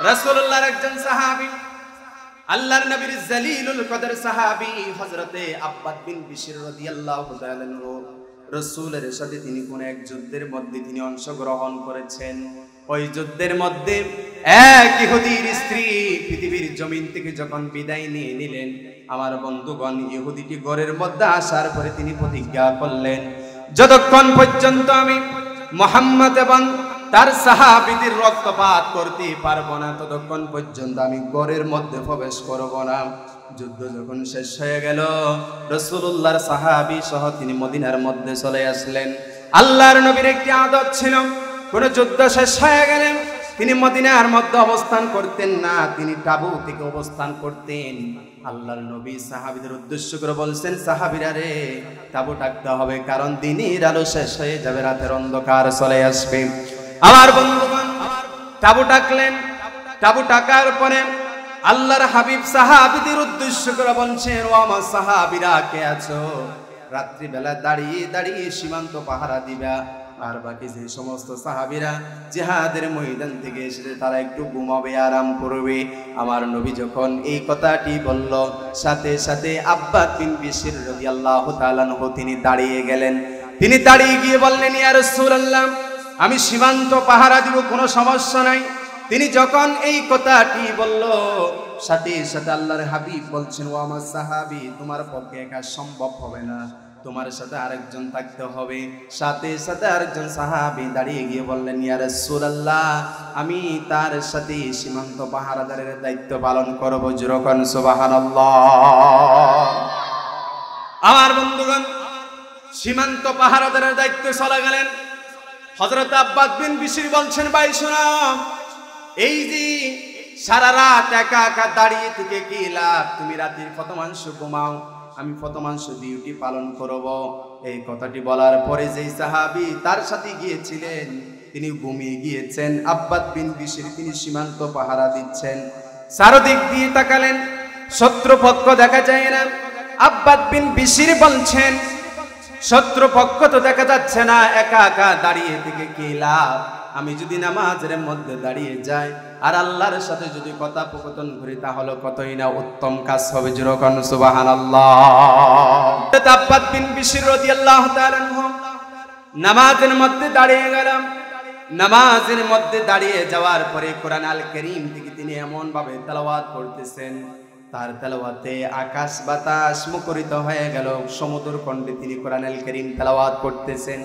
রাসূলুল্লাহর একজন সাহাবী, আল্লাহর নবীর জালিলুল কদর সাহাবী হযরতে আব্বাদ বিন বিশর রাদিয়াল্লাহু তাআলা আনহু, রাসূলের সাথে তিনি কোন এক যুদ্ধের মধ্যে তিনি অংশগ্রহণ করেছেন। ওই যুদ্ধের মধ্যে এক ইহুদির স্ত্রী পৃথিবীর জমিন থেকে যখন বিদায় নিয়ে নিলেন, আমার বন্ধুগণ, ইহুদিটি ঘরের মধ্যে আসার পরে তিনি প্রতিজ্ঞা করলেন, যতক্ষণ পর্যন্ত আমি মুহাম্মদ এবং তার সাহাবীদের রক্তপাত করতে পারবো না ততক্ষণ পর্যন্ত আমি ঘরের মধ্যে প্রবেশ করব না। যুদ্ধ যখন শেষ হয়ে গেল, রাসূলুল্লাহর সাহাবী সহ তিনি মদিনার মধ্যে চলে আসলেন। আল্লাহর নবীর একটি আদত ছিল, কোন যুদ্ধ শেষ হয়ে গেলে তিনি মদিনার মধ্যে অবস্থান করতেন না, তিনি তাবু থেকে অবস্থান করতেন। আল্লাহর নবী সাহাবীদের উদ্দেশ্য করে বলছেন, সাহাবীরা রে, তাবু ডাকতে হবে, কারণ দিনের আলো শেষ হয়ে যাবে, রাতের অন্ধকার চলে আসবে। আমার বন্ধুগণ, তাবু ডাকলেন। তাবু ডাকার পরে আল্লাহর হাবিব সাহাবীদের উদ্দেশ্য করে বলছেন, ও আমার সাহাবীরা, কে আছো? রাত্রি বেলা দাঁড়িয়ে দাঁড়িয়ে সীমান্ত পাহারা দিবা, আর বাকি যে সমস্ত সাহাবীরা জিহাদের ময়দান থেকে এসেছে তারা একটু ঘুমাবে, আরাম করবে। আমার নবী যখন এই কথাটি বলল, সাথে সাথে আব্বাদ বিন বিশর রাদিয়াল্লাহু তাআলা আনহু তিনি দাঁড়িয়ে গেলেন। তিনি দাঁড়িয়ে গিয়ে বললেন, ইয়া রাসূলুল্লাহ, আমি সীমান্ত পাহারা দিব, কোনো সমস্যা নাই। তিনি যখন এই কথাটি বলল, সাথে সাথে আল্লাহর হাবিব বলছেন, ও আমার সাহাবী, তোমার পক্ষে একা সম্ভব হবে না, তোমার সাথে আরেকজন থাকতে হবে। সাথে সাথে আরেকজন সাহাবী দাঁড়িয়ে গিয়ে বললেন, ইয়া রাসূলুল্লাহ, আমি তার সাথে সীমান্ত পাহারাদারের দায়িত্ব পালন করব। যেরকম সুবহানাল্লাহ। আমার বন্ধুগণ, সীমান্ত পাহারাদারের দায়িত্ব চলে গেলেন। হযরত আব্বাদ বিন বিশর বলছেন, ভাই শোনো, এই যে সারা রাত একা একা দাঁড়িয়ে থেকে কি লাভ? তুমি রাতের প্রথমাংশ ঘুমাও, আমি প্রথমাংশ ডিউটি পালন করব। এই কথাটি বলার পরে যেই সাহাবী তার সাথে গিয়েছিলেন তিনি ঘুমিয়ে গিয়েছেন। আব্বাদ বিন বিশর তিনি সীমান্ত পাহারা দিচ্ছেন। চারদিক দিয়ে তাকালেন, শত্রুপক্ষ দেখা যায় না। আব্বাদ বিন বিশর বলছেন, শত্রুপক্ষ তো দেখা যাচ্ছে না, একা একা দাঁড়িয়ে থেকে কি লাভ? আমি যদি নামাজের মধ্যে দাঁড়িয়ে যাই আর আল্লাহর সাথে যদি কথোপকথন করি তাহলে কতই না উত্তম কাজ হবে। যেরকম সুবহানাল্লাহ। আব্বাদ বিন বিশর রাদিয়াল্লাহু তাআলা আনহু নামাজের মধ্যে দাঁড়িয়ে গেলাম। নামাজের মধ্যে দাঁড়িয়ে যাওয়ার পরে কোরআন আল কারীম থেকে তিনি এমন ভাবে তেলাওয়াত করতেছেন, তার তেলাওয়াতে আকাশ বাতাস মুখরিত হয়ে গেল। সমুদ্র কণ্ঠে তিনি কোরআন আল কারীম তেলাওয়াত করতেছেন।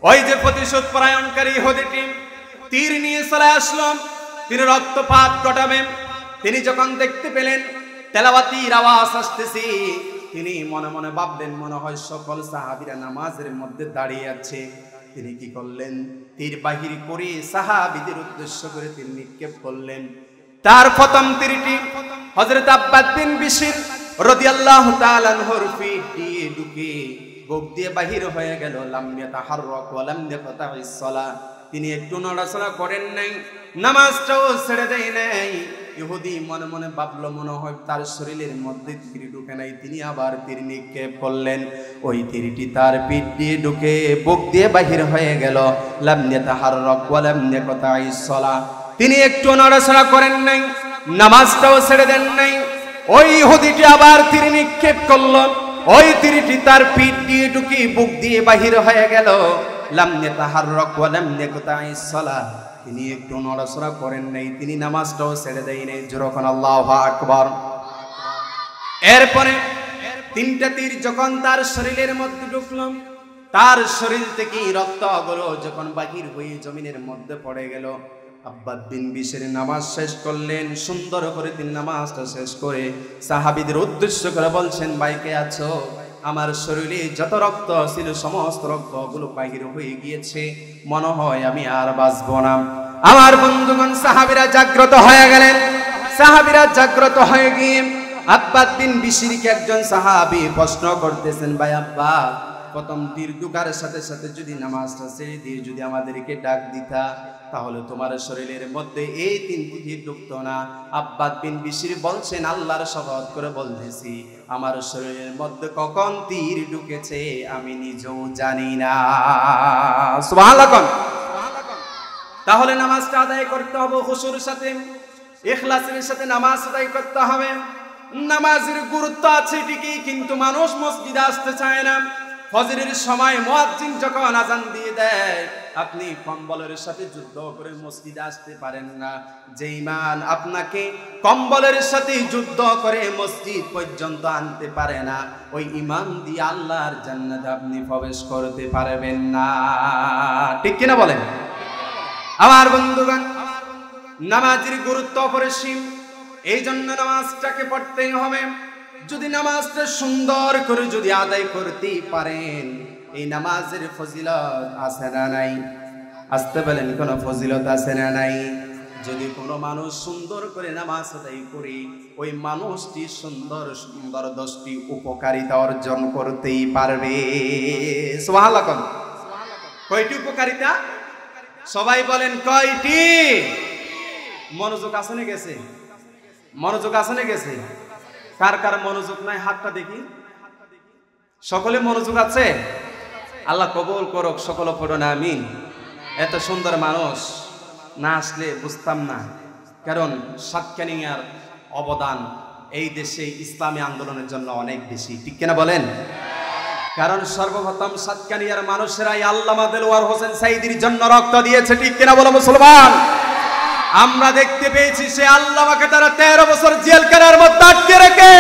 ওই যে প্রতিশোধ পরায়ণকারী ইহুদিটি তীর নিয়ে চলে আসলো, তিনি রক্তপাত ঘটাবেন। তিনি যখন দেখতে পেলেন তেলাওয়াতির আওয়াজ আসতেছে, তিনি মনে মনে ভাবলেন, মনে হয় সকল সাহাবীরা নামাজের মধ্যে দাঁড়িয়ে আছে। তিনি কি করলেন, তীর বাহির করে সাহাবীদের উদ্দেশ্য করে তিনি নিক্ষেপ করলেন। তার প্রথম তীরটি হযরত আব্বাদ বিন বিশর রাদিয়াল্লাহু তাআলা আনহুর পিঠ দিয়ে ঢুকে বুক দিয়ে বাহির হয়ে গেল। লাম ইয়াতাহাররাক ওয়া লাম ইয়াকতাইস সালাহ, তিনি একটু নড়াচড়া করেন নাই, নামাজটাও ছেড়ে দেয় নাই। ইহুদি মনে মনে ভাবলো, মনে হয় তার শরীরের মধ্যে তীর ঢুকে নাই। তিনি আবার তীর নিক্ষেপ করলেন। ওই তীরটি তার পিঠ দিয়ে ঢুকে বুক দিয়ে বাহির হয়ে গেল। লাম ইয়াতাহাররাক ওয়া লাম ইয়াকতাইস সালাহ, তিনি একটু নড়াচড়া করেন নাই, নামাজটাও ছেড়ে দেন নাই। ওই ইহুদিটি আবার তীর নিক্ষেপ করলো। ওই তীরটি তার পিঠ দিয়ে ঢুকে বুক দিয়ে বাহির হয়ে গেল। লাম ইয়াতাহাররাক ওয়া লাম ইয়াকতাইস সালাহ, তিনি একটু নড়াচড়া করেন নাই, তিনি নামাজটাও ছেড়ে দেয় নাই। যেরকম আল্লাহু আকবার। এরপরে তিনটা তীর যখন তার শরীরের মধ্যে ঢুকলো, তার শরীর থেকে রক্তগুলো যখন বাহির হয়ে জমিনের মধ্যে পড়ে গেল, আব্বাদ বিন বিশর নামাজ শেষ করলেন। সুন্দর করে তিনি নামাজটা শেষ করে সাহাবীদের উদ্দেশ্য করে বলছেন, ভাই কে আছো? আমার শরীরে যত রক্ত ছিল সমস্ত রক্তগুলো বাহির হয়ে গিয়েছে, মনে হয় আমি আর বাঁচবো না। আমার বন্ধুগণ, সাহাবীরা জাগ্রত হয়ে গেলেন। সাহাবীরা জাগ্রত হয়ে গিয়ে আব্বাদ বিন বিশরকে একজন সাহাবী প্রশ্ন করতেছেন, ভাই আব্বাদ, প্রথম তীর ঢুকার সাথে সাথে যদি নামাজটা ছেড়ে দিয়ে যদি আমাদেরকে ডাক দিতা তাহলে তোমার শরীরের মধ্যে এই তিনটি তীর ঢুকতো না। আব্বাদ বিন বিশর বলছেন, আল্লাহর শপথ করে বলতেছি, আমার শরীরের মধ্যে কখন তীর ঢুকেছে আমি নিজেও জানি না। সুবহানাল্লাহ। তাহলে নামাজটা আদায় করতে হবে খুশুর সাথে, ইখলাসের সাথে নামাজ আদায় করতে হবে। নামাজের গুরুত্ব আছে ঠিকই, কিন্তু মানুষ মসজিদে আসতে চায় না। ফজরের সময় মুয়াজ্জিন যখন আজান দিয়ে দেয়, আপনি কম্বলের সাথে যুদ্ধ করে মসজিদে আসতে পারেন না। যে ঈমান আপনাকে কম্বলের সাথে যুদ্ধ করে মসজিদ পর্যন্ত আনতে পারে না, ওই ঈমান দিয়ে আল্লাহর জান্নাতে আপনি প্রবেশ করতে পারবেন না। ঠিক কিনা বলেন? আমার বন্ধুগণ, নামাজের গুরুত্ব অপরিসীম, এই জন্য নামাজটাকে পড়তেই হবে। যদি নামাজটা সুন্দর করে যদি আদায় করতে পারেন, এই নামাজের ফজিলত আছে না নাই? আসতে বলেন, কোনো ফজিলত আছে না নাই? যদি কোনো মানুষ সুন্দর করে নামাজ আদায় করে, ওই মানুষটি সুন্দর সুন্দর 10টি উপকারিতা অর্জন করতেই পারবে। সুবহানাল্লাহ। কয়টি উপকারিতা? সবাই বলেন কয়টি? মনোযোগ আসনে গেছে? মনোযোগ আসনে গেছে? কার কার মনোযোগ নাই হাতটা দেখি। সকলে মনোযোগ আছে? আল্লাহ কবুল করুক, সকল পড়ুন আমিন। এত সুন্দর মানুষ না আসলে বুঝতাম না, কারণ সাতকানিয়ার অবদান এই দেশে ইসলামী আন্দোলনের জন্য অনেক বেশি, ঠিক কিনা বলেন? কারণ সর্বপ্রথম সাতকানিয়ার মানুষেরাই আল্লামা দেলোয়ার হোসেন সাইদির জন্য রক্ত দিয়েছে, ঠিক কিনা বলো মুসলমান? আমরা দেখতে পেয়েছি সে আল্লামাকে তারা 13 বছর জেলখানার মধ্যে আটকে রেখে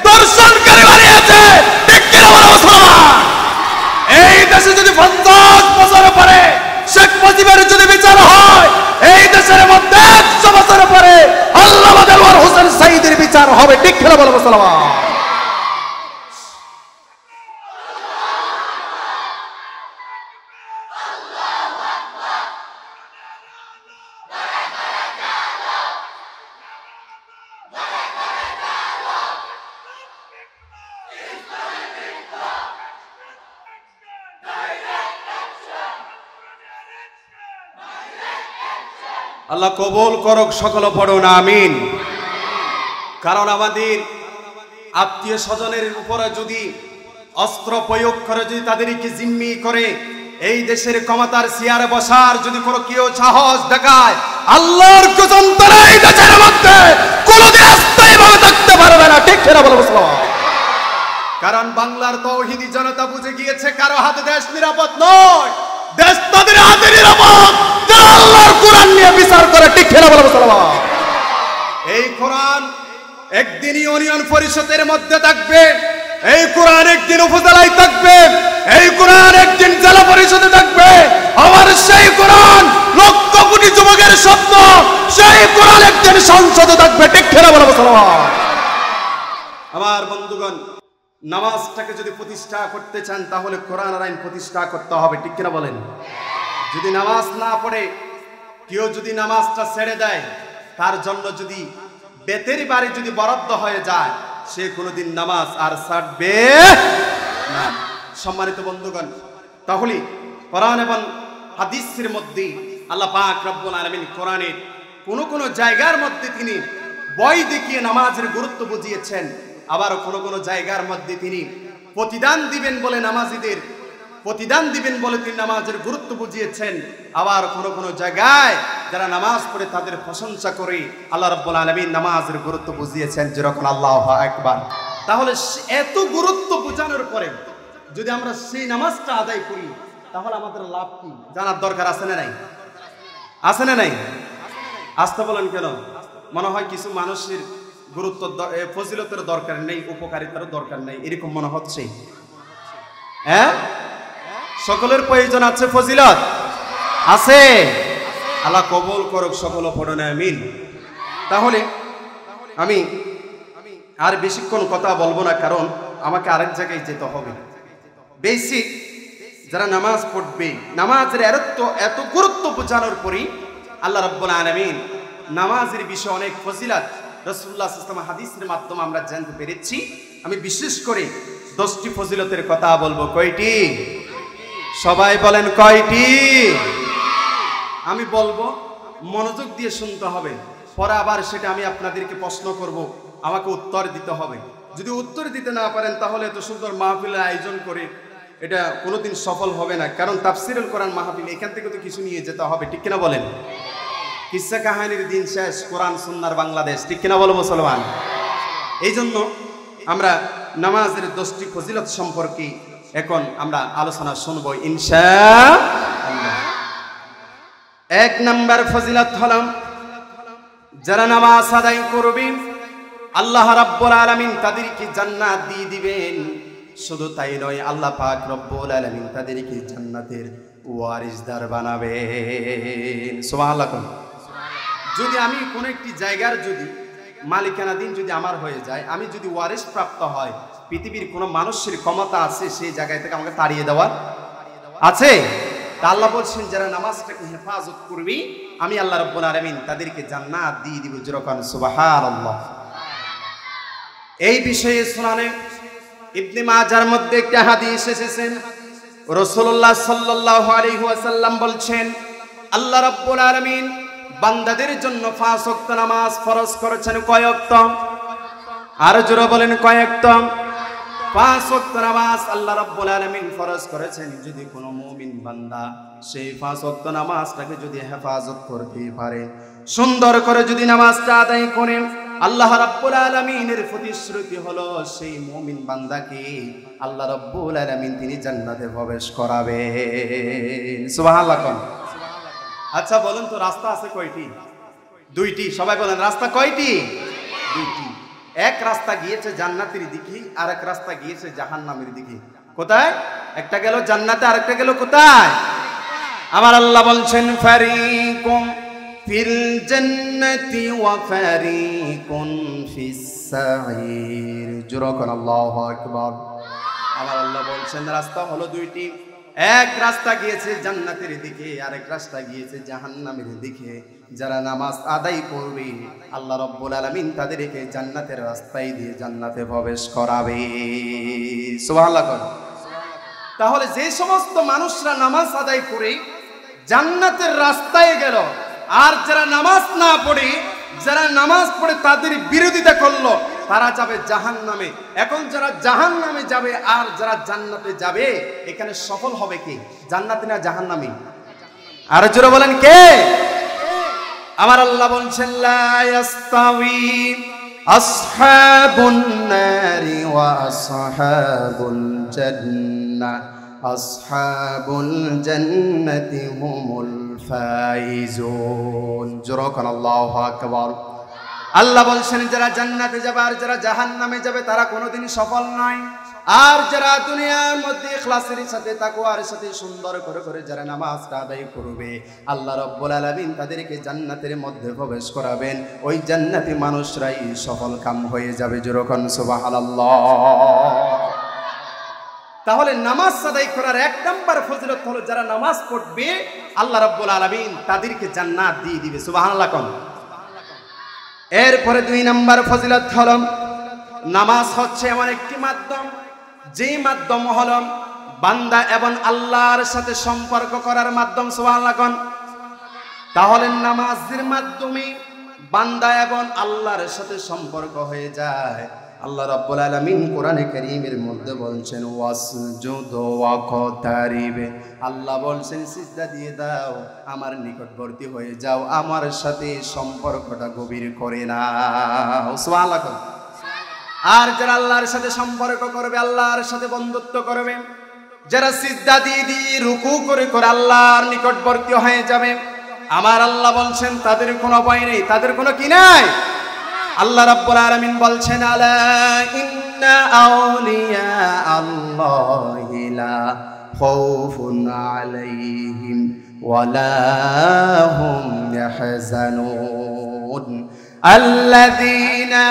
দর্শনকারী বানিয়েছে, ঠিক কিনা বলো মুসলমান? এই দেশে যদি 50 বছর পরে শেখ মুজিবের যদি বিচার হয়, এই দেশের মধ্যে 100 বছর পরে আল্লামা দেলোয়ার হোসেন সাইদির বিচার হবে, ঠিক কিনা বলো মুসলমান? আল্লাহ কবুল করুক, সকল পড়ুন আমিন। কারণ আমাদের আত্মীয় স্বজনের উপরে যদি অস্ত্র প্রয়োগ করে, যদি তাদেরকে জিম্মি করে এই দেশের ক্ষমতার চেয়ারে বসার যদি কোনো কেউ সাহস দেখায়, আল্লাহর কসম তারা এই দেশের মধ্যে কোনোদিন স্থায়ীভাবে থাকতে পারবে না, ঠিক কিনা বলো মুসলমান? কারণ বাংলার তৌহিদি জনতা বুঝে গিয়েছে কারো হাতে দেশ নিরাপদ নয়, দেশ তাদের হাতে নিরাপদ যারা আল্লাহর কোরআন নিয়ে বিচার করে, ঠিক কিনা বলো মুসলমান? এই কোরআন একদিন ইউনিয়ন পরিষদের মধ্যে থাকবে, এই কোরআন একদিন উপজেলায় থাকবে, এই কোরআন একদিন জেলা পরিষদে থাকবে, আমার সেই কোরআন লক্ষ কোটি যুবকের স্বপ্ন, সেই কোরআন একদিন সংসদে থাকবে, ঠিক কিনা বলো মুসলমান? আমার বন্ধুগণ, নামাজটাকে যদি প্রতিষ্ঠা করতে চান তাহলে কোরআন আইন প্রতিষ্ঠা করতে হবে, ঠিক কিনা বলেন? যদি নামাজ না পড়ে কেউ যদি নামাজটা ছেড়ে দেয়, তার জন্য যদি বেতের বাড়ি যদি বরাদ্দ হয়ে যায়, সে কোনোদিন নামাজ আর ছাড়বে না। সম্মানিত বন্ধুগণ, তাহলে কোরআন এবং হাদিসের মধ্যে আল্লাহ পাক রব্বুল আলামিন কোরআনের কোন জায়গার মধ্যে তিনি বই দেখিয়ে নামাজের গুরুত্ব বুঝিয়েছেন, আবার কোন জায়গার মধ্যে তিনি প্রতিদান দিবেন বলে নামাজীদের প্রতিদান দিবেন বলে তিনি নামাজের গুরুত্ব বুঝিয়েছেন, আবার কোন জায়গায় যারা নামাজ পড়ে তাদের প্রশংসা করে আল্লাহ রাব্বুল আলামিন নামাজের গুরুত্ব বুঝিয়েছেন, যেরকম আল্লাহু আকবার। তাহলে এত গুরুত্ব বোঝানোর পরে যদি আমরা সেই নামাজটা আদায় করি তাহলে আমাদের লাভ কি জানার দরকার আছে না নাই? আছে না নাই? আসতে বলেন কেন? মনে হয় কিছু মানুষের গুরুত্ব ফজিলতের দরকার নেই, উপকারিতার দরকার নেই, এরকম মনে হচ্ছে। হ্যাঁ, সকলের প্রয়োজন আছে, ফজিলত আছে। আল্লাহ কবুল করুক, সকল পড়ুন আমিন। তাহলে আমি আর বেশিক্ষণ কথা বলবো না, কারণ আমাকে আরেক জায়গায় যেতে হবে। বেসিক যারা নামাজ পড়বে, নামাজের এত গুরুত্ব বোঝানোর পরই আল্লাহ রাব্বুল আলামিন নামাজের বিষয়ে অনেক ফজিলত রাসূলুল্লাহ সাল্লাল্লাহু আলাইহি ওয়াসাল্লাম হাদিসের মাধ্যমে আমরা জানতে পেরেছি। আমি বিশেষ করে 10টি ফজিলতের কথা বলবো। কয়টি? সবাই বলেন কয়টি? আমি বলবো, মনোযোগ দিয়ে শুনতে হবে, পরে আবার সেটা আমি আপনাদেরকে প্রশ্ন করব, আমাকে উত্তর দিতে হবে। যদি উত্তর দিতে না পারেন তাহলে এত সুন্দর মাহফিলের আয়োজন করে এটা কোনোদিন সফল হবে না, কারণ তাফসিরুল কোরআন মাহফিল এখান থেকে তো কিছু নিয়ে যেতে হবে, ঠিক কিনা বলেন? কিসসা কাহিনীর দিন শেষ, কোরআন সুন্নাহর বাংলাদেশ, ঠিক কিনা বলো মুসলমান? এই জন্য আমরা নামাজের 10টি ফজিলত সম্পর্কে এখন আমরা আলোচনা শুনবো ইনশাআল্লাহ। 1 নাম্বার ফজিলত হলো, যারা নামাজ আদায় করবে আল্লাহ রাব্বুল আলামিন তাদেরকে জান্নাত দিয়ে দিবেন। শুধু তাই নয়, আল্লাহ পাক রব্বুল আলামিন তাদেরকে জান্নাতের ওয়ারিসদার বানাবেন। সুবহানাল্লাহ। যদি আমি কোন একটি জায়গার যদি মালিকানাধীন যদি আমার হয়ে যায়, আমি যদি ওয়ারিস প্রাপ্ত হয়, পৃথিবীর কোন মানুষের ক্ষমতা আছে সেই জায়গা থেকে আমাকে তাড়িয়ে দেওয়ার? আছে? তা আল্লাহ বলছেন, যারা নামাজটাকে হেফাজত করবি আমি আল্লাহ রাব্বুল আলামিন তাদেরকে জান্নাত দিয়ে দিব। যেরকম সুবহানাল্লাহ। এই বিষয়ে সুনানে ইবনে মাজার মধ্যে একটা হাদিস এসেছে, রাসূলুল্লাহ সাল্লাল্লাহু আলাইহি ওয়াসাল্লাম বলছেন, আল্লাহ রাব্বুল আলামিন বান্দাদের জন্য 5 ওয়াক্ত নামাজ ফরজ করেছেন। কয় ওয়াক্ত? আর জোরে বলেন কয় ওয়াক্ত? 5 ওয়াক্ত নামাজ আল্লাহ রাব্বুল আলামিন ফরজ করেছেন। যদি কোনো মুমিন বান্দা সেই 5 ওয়াক্ত নামাজটাকে যদি হেফাজত করতে পারে, সুন্দর করে যদি নামাজটা আদায় করে, আল্লাহ রাব্বুল আলামিনের প্রতিশ্রুতি হলো সেই মুমিন বান্দাকে আল্লাহ রাব্বুল আলামিন তিনি জান্নাতে প্রবেশ করাবেন। সুবহানাল্লাহ। আচ্ছা বলেন তো রাস্তা আছে কয়টি? দুইটি। সবাই বলেন রাস্তা কয়টি? দুইটি। এক রাস্তা গিয়েছে জান্নাতের দিকে, আর এক রাস্তা গিয়েছে জাহান্নামের দিকে। কোথায়? একটা গেল জান্নাতে, আরেকটা গেল কোথায়? আমার আল্লাহ বলছেন ফারিকুম ফিল জান্নাতি ওয়া ফারিকুন ফিস সাঈর। জোরে কোন আল্লাহু আকবার। আমার আল্লাহ বলছেন রাস্তা হলো দুইটি। এক রাস্তা গিয়েছে জান্নাতের দিকে, আরেক রাস্তা গিয়েছে জাহান্নামের দিকে। যারা নামাজ আদায় করবে আল্লাহ রাব্বুল আলামিন তাদেরকে জান্নাতের রাস্তায় দিয়ে জান্নাতে প্রবেশ করাবে। সুবহানাল্লাহ। তাহলে যে সমস্ত মানুষরা নামাজ আদায় করে জান্নাতের রাস্তায় গেল, আর যারা নামাজ না পড়ে, যারা নামাজ পড়ে তাদের বিরোধিতা করলো, তারা যাবে জাহান্নামে। এখন যারা জাহান্নামে যাবে আর যারা জান্নাতে যাবে, এখানে সফল হবে কে? জান্নাতি না জাহান্নামী? আর জোরে বলেন কে? আমার আল্লাহ বলছেন লা ইয়াস্তাওয়ি আসহাবুন নারি ওয়া আসহাবুল জান্নাহ আসহাবুল জান্নাতি হুমুল ফাইজুন। জোরে বলেন আল্লাহু আকবার। আল্লাহ বলছেন যারা জান্নাতে যাবে আর যারা জাহান্নামে যাবে তারা কোনোদিন সফল নয়। আর যারা দুনিয়ার মধ্যে ইখলাসের সাথে তাকওয়ার সাথে সুন্দর করে করে যারা নামাজটা আদায় করবে, আল্লাহ রাব্বুল আলামিন তাদেরকে জান্নাতের মধ্যে প্রবেশ করাবেন। ওই জান্নাতি মানুষরাই সফল কাম হয়ে যাবে। যেরকম সুবহানাল্লাহ। তাহলে নামাজ আদায় করার এক নাম্বার ফজিলত হলো যারা নামাজ পড়বে আল্লাহ রাব্বুল আলামিন তাদেরকে জান্নাত দিয়ে দিবে। সুবহানাল্লাহ। এরপরে 2 নাম্বার ফজিলত হলো নামাজ হচ্ছে এমন একটি মাধ্যম, যেই মাধ্যম হলো বান্দা এবং আল্লাহর সাথে সম্পর্ক করার মাধ্যম। সুবহানাল্লাহ। তাহলে নামাজের মাধ্যমে বান্দা এবং আল্লাহর সাথে সম্পর্ক হয়ে যায়। আল্লাহ রাব্বুল আলামিন কোরআনে কারীমের মধ্যে বলছেন ওয়াসজুদু ওয়াকতারিব। আল্লাহ বলছেন সিজদা দিয়ে দাও, আমার নিকটবর্তী হয়ে যাও, আমার সাথে সম্পর্কটা গভীর করে নাও। সুবহানাল্লাহ। আর যারা আল্লাহর সাথে সম্পর্ক করবে, আল্লাহর সাথে বন্ধুত্ব করবে, যারা সিজদা দিয়ে দিয়ে রুকু করে করে আল্লাহর নিকটবর্তী হয়ে যাবে, আমার আল্লাহ বলছেন তাদের কোনো ভয় নেই, তাদের কোনো কি নাই। আল্লাহ রাব্বুল আলামিন বলছেন আলা ইন্না আউলিয়া আল্লাহি লা খাউফুন আলাইহিম ওয়া লা হুম ইয়াহজানুন আল্লাযীনা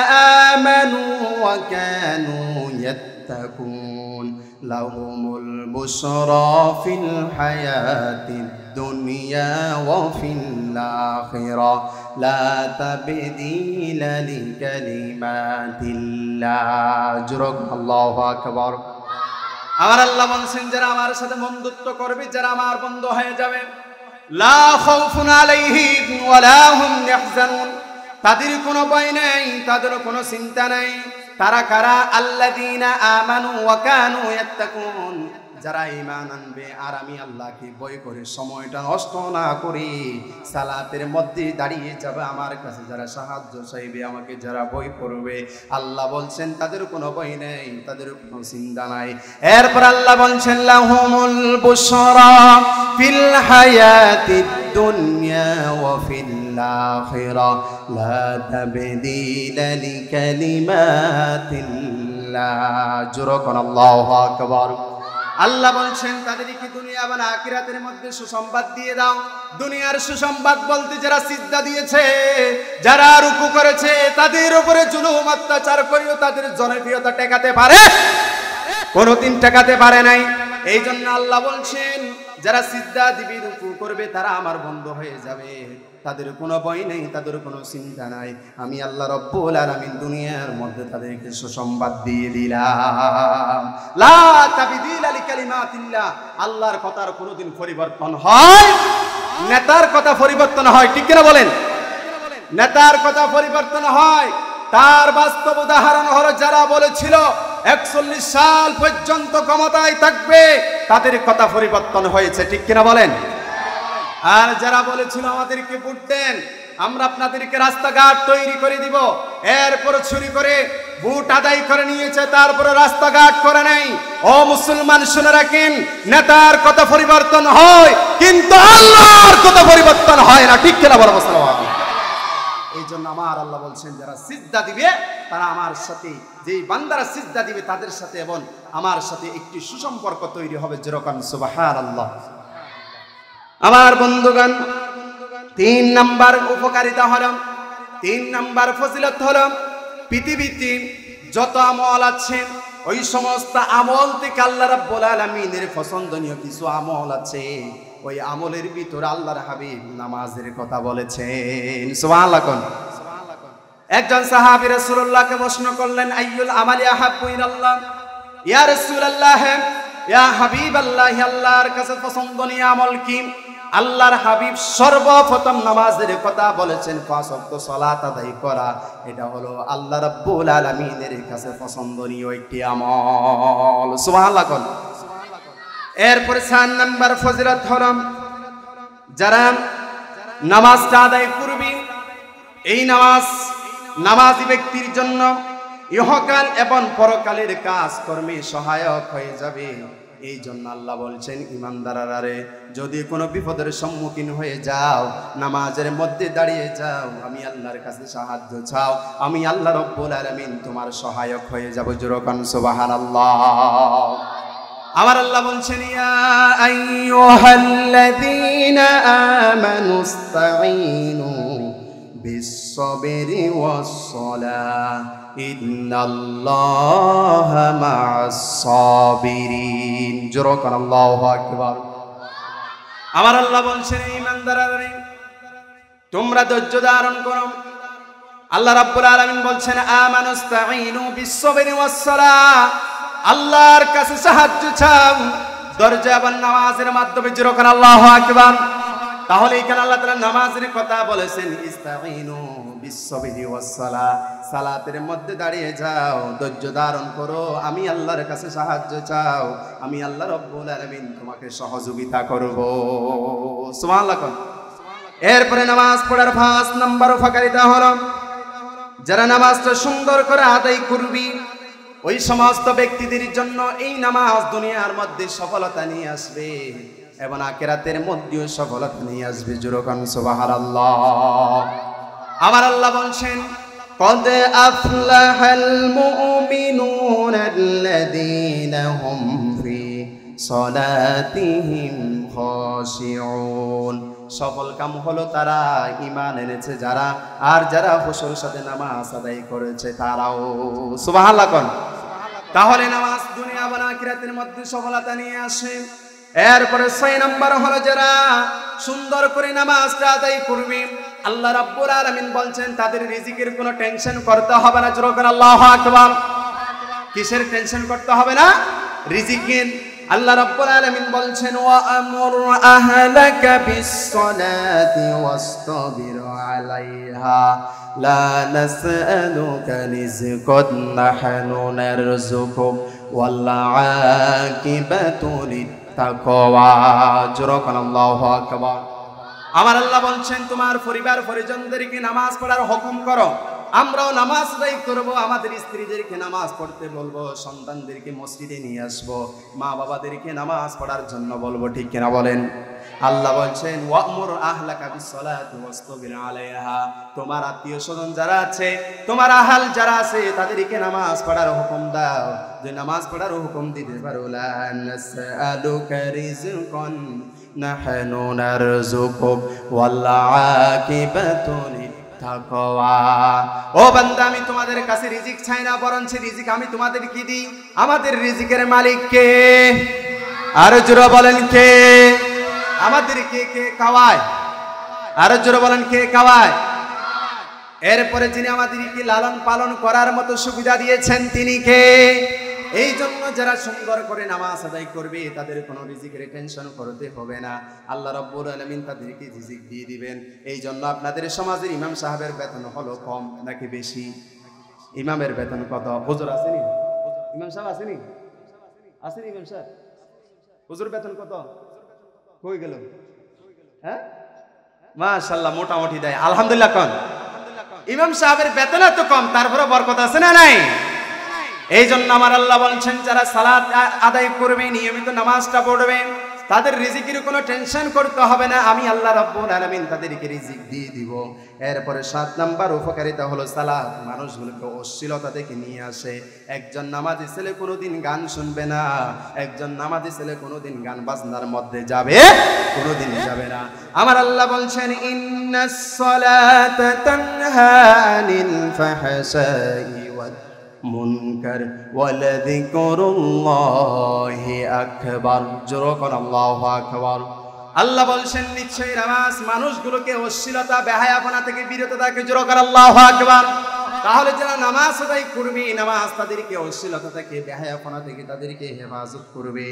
আমানু ওয়া কানু ইয়াত্তাকুন লাহুমুল বুশরা ফিল হায়াতিদ দুনিয়া ওয়া ফিল আখিরাহ লা তাবদীলা লিকালিমাতিল্লাহ। জোরে আল্লাহু আকবার। আমার আল্লাহ বলছেন যারা আমার সাথে বন্ধুত্ব করবে, যারা আমার বন্ধু হয়ে যাবে, লা খাউফুন আলাইহিম ওয়া লা হুম ইয়াহজানুন, তাদের কোনো ভয় নেই, তাদের কোনো চিন্তা নেই। তারা কারা? আল্লাযীনা আমানু ওয়া কানু ইয়াত্তাকুন, যারা ঈমান আনবে আর আমি আল্লাহকে ভয় করে সময়টা নষ্ট না করি সালাতের মধ্যে দাঁড়িয়ে যাবে আমার কাছে, যারা সাহায্য চাইবে, আমাকে যারা ভয় করবে, আল্লাহ বলছেন তাদের কোনো ভয় নেই, তাদের কোনো চিন্তা নাই। এরপর আল্লাহ বলছেন লাহুমুল বুশরা ফিল হায়াতিদ দুনিয়া ওয়া ফিল আখিরাহ লা তাবদীলা লিকালিমাতিল্লাহ। জোরে কোন আল্লাহু আকবার। আল্লাহ বলছেন তাদেরকে দুনিয়া এবং আখিরাতের মধ্যে সুসংবাদ দিয়ে দাও। দুনিয়ার সুসংবাদ বলতে যারা সিজদা দিয়েছে, যারা রুকু করেছে, তাদের উপরে জুলুম অত্যাচার করেও তাদের জনপ্রিয়তা টেকাতে পারে? কোনোদিন টেকাতে পারে নাই। এই জন্য আল্লাহ বলছেন যারা সিজদা দিবে, রুকু করবে, তারা আমার বন্ধু হয়ে যাবে, তাদের কোনো ভয় নেই, তাদের কোনো চিন্তা নাই। আমি আল্লাহ রাব্বুল আলামিন দুনিয়ার মধ্যে তাদেরকে সুসংবাদ দিয়ে দিলাম। লা তাবদীলা লিকালিমাতিল্লাহ। আল্লাহর কথার কোনোদিন পরিবর্তন হয়? নেতার কথা পরিবর্তন হয়, ঠিক কিনা বলেন? নেতার কথা পরিবর্তন হয়, তার বাস্তব উদাহরণ হলো যারা বলেছিল 41 সাল পর্যন্ত ক্ষমতায় থাকবে, তাদের কথা পরিবর্তন হয়েছে, ঠিক কিনা বলেন? আর যারা বলেছিল আমাদেরকে ভোট দেন, আমরা আপনাদেরকে রাস্তাঘাট তৈরি করে দিব, এরপর চুরি করে ভোট আদায় করে নিয়েছে, তারপরে রাস্তাঘাট করে নাই। ও মুসলমান শুনে রাখেন, নেতার কথা পরিবর্তন হয় কিন্তু আল্লাহর কথা পরিবর্তন হয় না, ঠিক কিনা বলো মুসলমান? এই জন্য আমার আল্লাহ বলছেন যারা সিজদা দিবে তারা আমার সাথে, যেই বান্দারা সিজদা দিবে তাদের সাথে এবং আমার সাথে একটি সুসম্পর্ক তৈরি হবে, যেরকম সুবহানাল্লাহ। আমার বন্ধুগণ, 3 নাম্বার উপকারিতা হলো, 3 নাম্বার ফজিলত হলো, পৃথিবীতে যত আমল আছে ওই সমস্ত আমল থেকে আল্লাহ রাব্বুল আলামিনের পছন্দনীয় কিছু আমল আছে, ওই আমলের ভিতরে আল্লাহর হাবিব নামাজের কথা বলেছেন। সুবহানাল্লাহ। একজন সাহাবী রাসূলুল্লাহকে প্রশ্ন করলেন, আইয়ুল আমালি আহাব্বু ইলাল্লাহ, ইয়া রাসূলুল্লাহ, ইয়া হাবিবাল্লাহ, আল্লাহর কাছে পছন্দনীয় আমল কি? আল্লাহর হাবিব সর্বপ্রথম নামাজের কথা বলেছেন, 5 ওয়াক্ত সালাত আদায় করা, এটা হলো আল্লাহ রাব্বুল আলামিনের কাছে পছন্দনীয় একটি আমল। সুবহানাল্লাহ। এরপরে 4 নাম্বার ফজিলত হলো, যারা নামাজটা আদায় করবে, এই নামাজি ব্যক্তির জন্য ইহকাল এবং পরকালের কাজ কর্মে সহায়ক হয়ে যাবে। এই জন্য আল্লাহ বলছেন, ইমানদাররা রে, যদি কোনো বিপদের সম্মুখীন হয়ে যাও, নামাজের মধ্যে দাঁড়িয়ে যাও, আমি আল্লাহর কাছে সাহায্য চাও, আমি আল্লাহ রাব্বুল আলামিন তোমার সহায়ক হয়ে যাব, যেরকম সুবহানাল্লাহ। আমার আল্লাহ বলছেন, ইয়া আইয়ুহাল্লাযীনা আমানুস্তাঈনু বিস-সাবরি ওয়াস-সালাহ ইন্নাল্লাহা মা'আস-সাবিরিন, যেরকম আল্লাহু আকবার। আমার আল্লাহ বলছেন, ঈমানদাররা তোমরা ধৈর্য ধারণ করো। আল্লাহ রাব্বুল আলামিন বলছেন, আমানুস্তাঈনু বিস-সাবরি ওয়াস-সালাহ, আল্লাহর কাছে সাহায্য চাও দরজা এবং নামাজের মাধ্যমে, যেরকম আল্লাহু আকবার। তাহলে এখানে আল্লাহ তাআলা নামাজের কথা বলেছেন, ইস্তাঈনু বিস-সাবরি ওয়াস-সালাহ, সালাতের মধ্যে দাঁড়িয়ে যাও, ধৈর্য ধারণ করো, আমি আল্লাহর কাছে সাহায্য চাও, আমি আল্লাহ রাব্বুল আলামিন তোমাকে সহযোগিতা করব। সুবহানাল্লাহ। এরপরে নামাজ পড়ার 5 নাম্বার উপকারিতা হলো, যারা নামাজটা সুন্দর করে আদায় করবি, ওই সমস্ত ব্যক্তিদের জন্য এই নামাজ দুনিয়ার মধ্যে সফলতা নিয়ে আসবে এবং আখিরাতের মধ্যেও সফলতা নিয়ে আসবে, যেরকম সুবহানাল্লাহ। আমার আল্লাহ বলছেন, قد أفلح المؤمنون الذين هم في صلاتهم خاشعون, সফল কাম হলো তারা ঈমান এনেছে যারা, আর যারা খুশুর সাথে নামাজ আদায় করেছে তারাও। সুবহানাল্লাহ। তাহলে নামাজ দুনিয়া এবং আখিরাতের মধ্যে সফলতা নিয়ে আসে। এরপরে 6 নাম্বার হলো, যারা সুন্দর করে নামাজটা আদায় করবে, আল্লাহ রাব্বুল আলামিন বলছেন তাদের রিজিকের কোনো টেনশন করতে হবে না, যেরকম আল্লাহু আকবার। কিসের টেনশন করতে হবে না? রিজিকের। আল্লাহ রাব্বুল আলামিন বলছেন, ওয়া আমুর আহলাকা বিস-সালাতি ওয়াসতাবির আলাইহা লা নাসআলুকা রিজকান নাহনু নারযুকুক ওয়াল আকিবাতু লিত-তাকওয়া, যেরকম আল্লাহু আকবার। আমার আল্লাহ বলছেন, তোমার পরিবার পরিজনদেরকে নামাজ পড়ার হুকুম করো, আমরাও নামাজ আদায় করব, আমাদের স্ত্রীদেরকে নামাজ পড়তে বলবো, সন্তানদেরকে মসজিদে নিয়ে আসবো, মা বাবাদেরকে নামাজ পড়ার জন্য বলবো, ঠিক কিনা বলেন? আল্লাহ বলছেন, ওয়া'মুর আহলাকা বিস-সালাতি ওয়াসতাবির আলাইহা, তোমার আত্মীয় স্বজন যারা আছে, তোমার আহাল যারা আছে, তাদেরকে নামাজ পড়ার হুকুম দাও। যে নামাজ পড়ার হুকুম দিতে পারো, লা নাসআলুকা রিজকান নাহনু নারযুকুক ওয়াল আকিবাতু লিত-তাকওয়া, ও বান্দা আমি তোমাদের কাছে রিজিক চাই না, বরঞ্চ রিজিক আমি তোমাদেরকে দিই। আমাদের রিজিকের মালিক কে? আর জোরে বলেন কে? আমাদেরকে কে খাওয়ায়? আর জোরে বলেন কে খাওয়ায়? এরপরে যিনি আমাদেরকে লালন পালন করার মতো সুবিধা দিয়েছেন তিনি কে? এই জন্য যারা সুন্দর করে নামাজ আদায় করবে তাদের কোনো রিজিকের টেনশন করতে হবে না, আল্লাহ রাব্বুল আলামিন তাদেরকে রিজিক দিয়ে দিবেন। এই জন্য আপনাদের সমাজের ইমাম সাহেবের বেতন হলো কম নাকি বেশি? ইমামের বেতন কত? হুজুর আসেনি? ইমাম সাহেব আসেনি? আসেনি ইমাম সাহেব? হুজুর বেতন কত? কই গেল? হ্যাঁ, মাশাআল্লাহ, মোটামুটি দেয়, আলহামদুলিল্লাহ। কোন ইমাম সাহেবের বেতন এত কম, তারপরে বরকত আছে না নাই? এই জন্য আমার আল্লাহ বলছেন, যারা সালাত আদায় করবে, নিয়মিত নামাজটা পড়বে, তাদের রিজিকের কোনো টেনশন করতে হবে না, আমি আল্লাহ রাব্বুল আলামিন তাদেরকে রিজিক দিয়ে দিব। এরপরে 7 নাম্বার উপকারিতা হলো সালাত মানুষগুলোকে অশ্লীলতা থেকে নিয়ে আসে। একজন নামাজি ছেলে কোনোদিন গান শুনবে না, একজন নামাজি ছেলে কোনোদিন গান বাজনার মধ্যে যাবে, কোনোদিন যাবে না। আমার আল্লাহ বলছেন, ইন্নাস সালাতা তানহা আনিল ফাহশাই ওয়াল মুনকার ওয়ালাযিকরুল্লাহি আকবার। জোরে কোন আল্লাহু আকবার। আল্লাহ বলছেন, নিশ্চয়ই নামাজ মানুষগুলোকে অশ্লীলতা বেহায়াপনা থেকে বিরত রাখে। জোরে কোন আল্লাহু আকবার। তাহলে যারা নামাজ আদায় করবে, নামাজ তাদেরকে অশ্লীলতা থেকে বেহায়াপনা থেকে তাদেরকে হেফাজত করবে।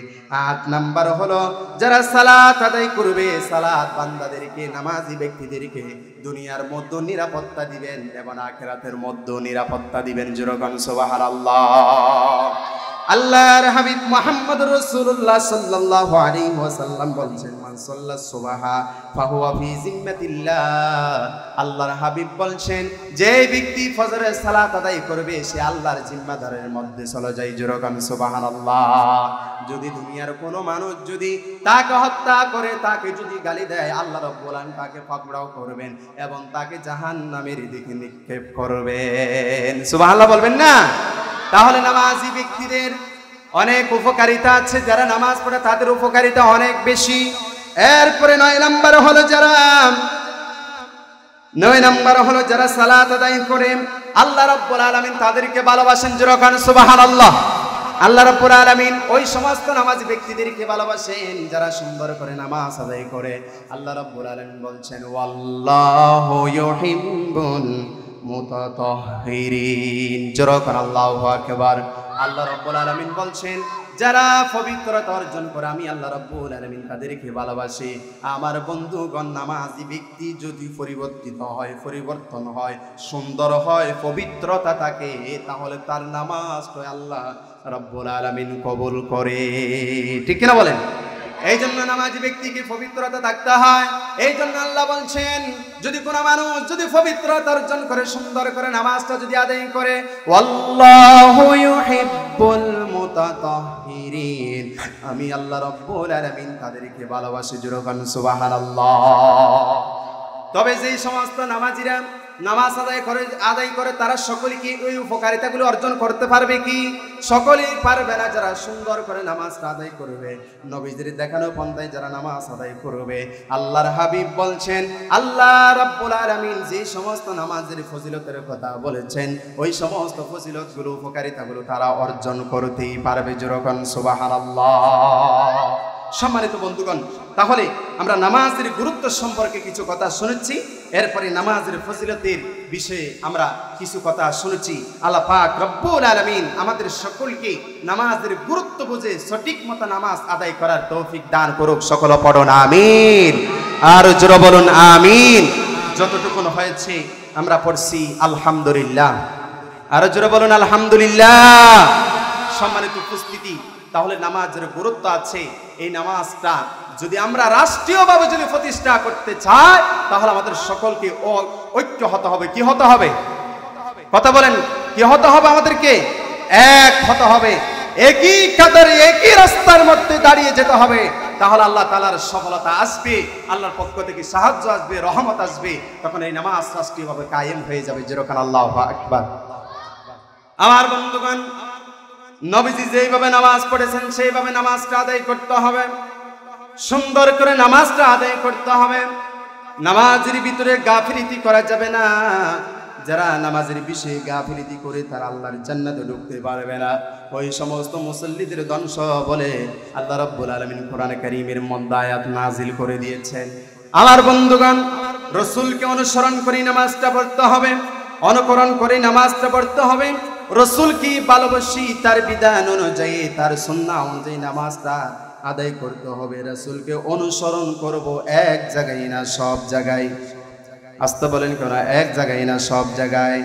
8 নাম্বার হলো যারা সালাত আদায় করবে, সালাত বান্দাদেরকে, নামাজি ব্যক্তিদেরকে দুনিয়ার মধ্যে নিরাপত্তা দিবেন এবং আখিরাতের মধ্যে নিরাপত্তা দিবেন। জোরে কোন সুবহানাল্লাহ। আল্লাহর হাবিব মুহাম্মদুর রাসূলুল্লাহ সাল্লাল্লাহু আলাইহি ওয়াসাল্লাম বলেছেন, মান সাল্লাস সুবহা ফাহুয়া ফি জিম্মাতিল্লাহ। আল্লাহর হাবিব বলেন, যে ব্যক্তি ফজরের সালাত আদায় করবে সে আল্লাহর জিম্মাদারের মধ্যে চলে যায়। জোরে কোন সুবহানাল্লাহ। যদি দুনিয়ার কোনো মানুষ যদি তাকে হত্যা করে, তাকে যদি গালি দেয়, আল্লাহ রাব্বুল আলামিন তাকে পাকড়াও করবেন এবং তাকে জাহান্নামের দিকে নিক্ষেপ করবেন। সুবহানাল্লাহ বলবেন না? তাহলে নামাজি ব্যক্তিদের অনেক উপকারিতা আছে, যারা নামাজ পড়ে তাদের উপকারিতা অনেক বেশি। এরপরে 9 নাম্বার হলো যারা সালাত আদায় করে, আল্লাহ রাব্বুল আলামিন তাদেরকে ভালোবাসেন। জোরে কোন সুবহানাল্লাহ। আল্লাহ রাব্বুল আলামিন ওই সমস্ত নামাজি ব্যক্তিদেরকে ভালোবাসেন যারা সুন্দর করে নামাজ আদায় করে। আল্লাহ রাব্বুল আলামিন বলছেন, ওয়াল্লাহু ইউহিব্বুল মুতাতাহহিরিন। জোরে কোন আল্লাহু আকবার। আল্লাহ রাব্বুল আলামিন বলছেন, যারা পবিত্রতা অর্জন করে আমি আল্লাহ রাব্বুল আলামিন তাদেরকে ভালোবাসি। আমার বন্ধুগণ, নামাজি ব্যক্তি যদি পরিবর্তন হয়, সুন্দর হয়, পবিত্রতা থাকে, তাহলে তার নামাজটা আল্লাহ রাব্বুল আলামিন কবুল করে। ঠিক কিনা বলেন? এই জন্য নামাজি ব্যক্তিকে পবিত্রতা থাকতে হয়। এই জন্য আল্লাহ বলছেন, যদি কোনো মানুষ যদি পবিত্রতা অর্জন করে, সুন্দর করে নামাজটা যদি আদায় করে, ওয়াল্লাহু ইউহিব্বুল মুতাতাহহিরিন, আমি আল্লাহ রাব্বুল আলামিন তাদেরকে ভালোবাসি। জোরে কোন সুবহানাল্লাহ। তবে যেই সমস্ত নামাজিরা নামাজ আদায় করে তারা সকলে কি ওই উপকারিতাগুলো অর্জন করতে পারবে কি? সকলেই পারবে না। যারা সুন্দর করে নামাজটা আদায় করবে, নবীজির দেখানো পন্থায় যারা নামাজ আদায় করবে, আল্লাহর হাবিব বলছেন, আল্লাহ রাব্বুল আলামিন যে সমস্ত নামাজের ফজিলতের কথা বলেছেন, ওই সমস্ত ফজিলতগুলো, উপকারিতাগুলো তারা অর্জন করতেই পারবে। জোরে কোন সুবহানাল্লাহ। সম্মানিত বন্ধুগণ, তাহলে আমরা নামাজের গুরুত্ব সম্পর্কে কিছু কথা শুনেছি। এরপরে নামাজের ফজিলতের বিষয়ে আমরা কিছু কথা শুনেছি। আল্লাহ পাক রব্বুল আলামিন আমাদের সকলকে নামাজের গুরুত্ব বুঝে সঠিক মতো নামাজ আদায় করার তৌফিক দান করুক। সকলে পড়ুন আমিন, আর জোরে বলুন আমিন। যতটুকু হয়েছে আমরা পড়ছি আলহামদুলিল্লাহ, আর জোরে বলুন আলহামদুলিল্লাহ। সম্মানিত উপস্থিতি, তাহলে নামাজের গুরুত্ব আছে। এই নামাজটা যদি আমরা রাষ্ট্রীয়ভাবে যদি প্রতিষ্ঠা করতে চাই, তাহলে আমাদের সকলকে ঐক্য হতে হবে। কি হতে হবে? কথা বলেন, কি হতে হবে? আমাদেরকে এক হতে হবে, একই কাতারে একই রাস্তার মধ্যে দাঁড়িয়ে যেতে হবে। তাহলে আল্লাহ তাআলার সফলতা আসবে, আল্লাহর পক্ষ থেকে সাহায্য আসবে, রহমত আসবে। তখন এই নামাজ রাষ্ট্রীয়ভাবে কায়েম হয়ে যাবে। যেরকম আল্লাহু আকবার। আমার বন্ধুগণ, নবীজি যেইভাবে নামাজ পড়েছেন সেইভাবে নামাজটা আদায় করতে হবে, সুন্দর করে নামাজটা আদায় করতে হবে। নামাজের ভিতরে গাফিলতি করা যাবে না। যারা নামাজের বিষয়ে গাফিলতি করে তারা আল্লাহর জান্নাতে ঢুকতে পারবে না। ওই সমস্ত মুসল্লিদের ধ্বংস বলে আল্লাহ রাব্বুল আলামিন কোরআনে কারীমের মধ্যে আয়াত নাজিল করে দিয়েছেন। আমার বন্ধুগণ, রাসূলকে অনুসরণ করে নামাজটা পড়তে হবে, অনুকরণ করে নামাজটা পড়তে হবে। রাসূল কি ভালোবাসি, তার বিধান অনুযায়ী, তার সুন্নাহ অনুযায়ী নামাজটা আদায় করতে হবে। রাসূলকে অনুসরণ করব এক জায়গায় না সব জায়গায়। আস্তে বলেন কেন? এক জায়গায় না সব জায়গায়।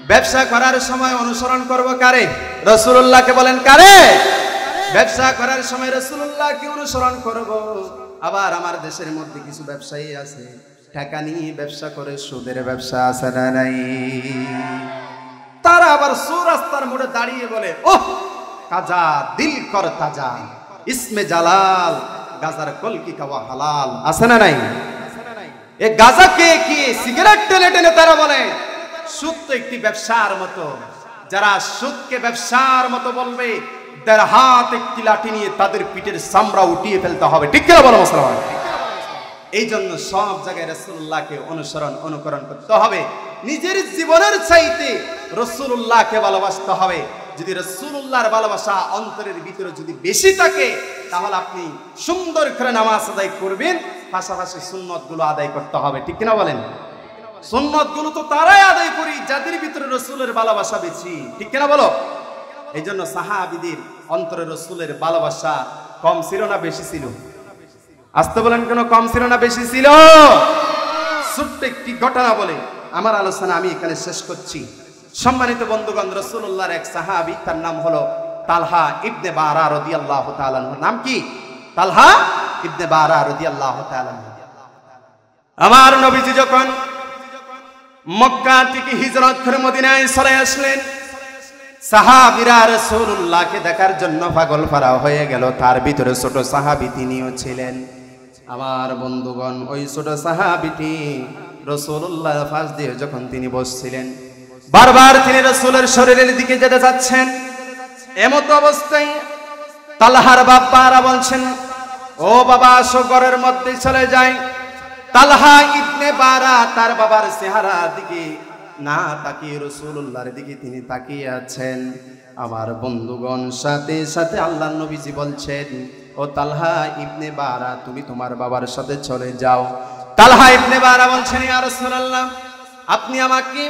ব্যবসা করার সময় অনুসরণ করব কারে? রাসূলুল্লাহকে বলেন কারে? ব্যবসা করার সময় রাসূলুল্লাহকে অনুসরণ করব। আবার আমার দেশের মধ্যে কিছু ব্যবসায়ী আছে, টাকা নিয়ে ব্যবসা করে, সুদের ব্যবসা আছে না নাই? তারা আবার রাস্তার মোড়ে দাঁড়িয়ে বলে, ওহ কাজা দিল কর তাজা, ইসমে জালাল, গাজার কলকি খাওয়া হালাল, আছে না নাই? এ গাজাকে কি সিগারেট টেনে টেনে তারা বলে সুদ তো একটি ব্যবসার মতো। যারা সুদকে ব্যবসার মতো বলবে, তার হাত একটি লাঠি নিয়ে তাদের পিঠের চামড়া উঠিয়ে ফেলতে হবে। ঠিক কিনা বলো মুসলমান? এই জন্য সব জায়গায় রাসূলুল্লাহকে অনুকরণ করতে হবে। নিজের জীবনের চাইতে রাসূলুল্লাহকে ভালোবাসতে হবে। যদি রাসূলুল্লাহর ভালোবাসা অন্তরের ভিতরে যদি বেশি থাকে, তাহলে আপনি সুন্দর করে নামাজ আদায় করবেন, পাশাপাশি সুন্নতগুলো আদায় করতে হবে। ঠিক কিনা বলেন? সুন্নতগুলো তো তারাই আদায় করি যাদের ভিতরে রাসূলের ভালোবাসা বেশি। ঠিক কিনা বলো? এই জন্য সাহাবীদের অন্তরে রাসূলের ভালোবাসা কম ছিল না বেশি ছিল? আসতে বলেন, কেন কম ছিল না বেশি ছিল? ছোট্ট একটি ঘটনা বলে আমার আলোচনা আমি এখানে শেষ করছি। সম্মানিত বন্ধুগণ, রাসূলুল্লাহর এক সাহাবী, তার নাম হলো তালহা ইবনে বারা রাদিয়াল্লাহু তাআলা আনহু। নাম কি? তালহা ইবনে বারা রাদিয়াল্লাহু তাআলা আনহু। আমার নবীজি যখন মক্কা থেকে হিজরত করে মদিনায় চলে আসলেন, সাহাবীরা রাসূলুল্লাহকে দেখার জন্য পাগল পারা হয়ে গেল। তার ভিতরে ছোট সাহাবী তিনিও ছিলেন। আমার বন্ধুগণ, ওই ছোট সাহাবীটি রাসূলুল্লাহর পাশ দিয়ে যখন তিনি বসছিলেন, বারবার তিনি রাসূলের শরীরের দিকে যেতে যাচ্ছেন। এমত অবস্থায় তালহার বাবা বলছেন, ও বাবা আসো, ঘরের মধ্যে চলে যাই। তালহা ইবনে বারা তার বাবার চেহারার দিকে না তাকিয়ে রাসূলুল্লাহর দিকে তিনি তাকিয়ে আছেন। আমার বন্ধুগণ, সাথে সাথে আল্লাহর নবীজি বলছেন, ও তালহা ইবনে বারা, তুমি তোমার বাবার সাথে চলে যাও। তালহা ইবনে বারা বলছেন, ইয়া রাসূলুল্লাহ, আপনি আমাকে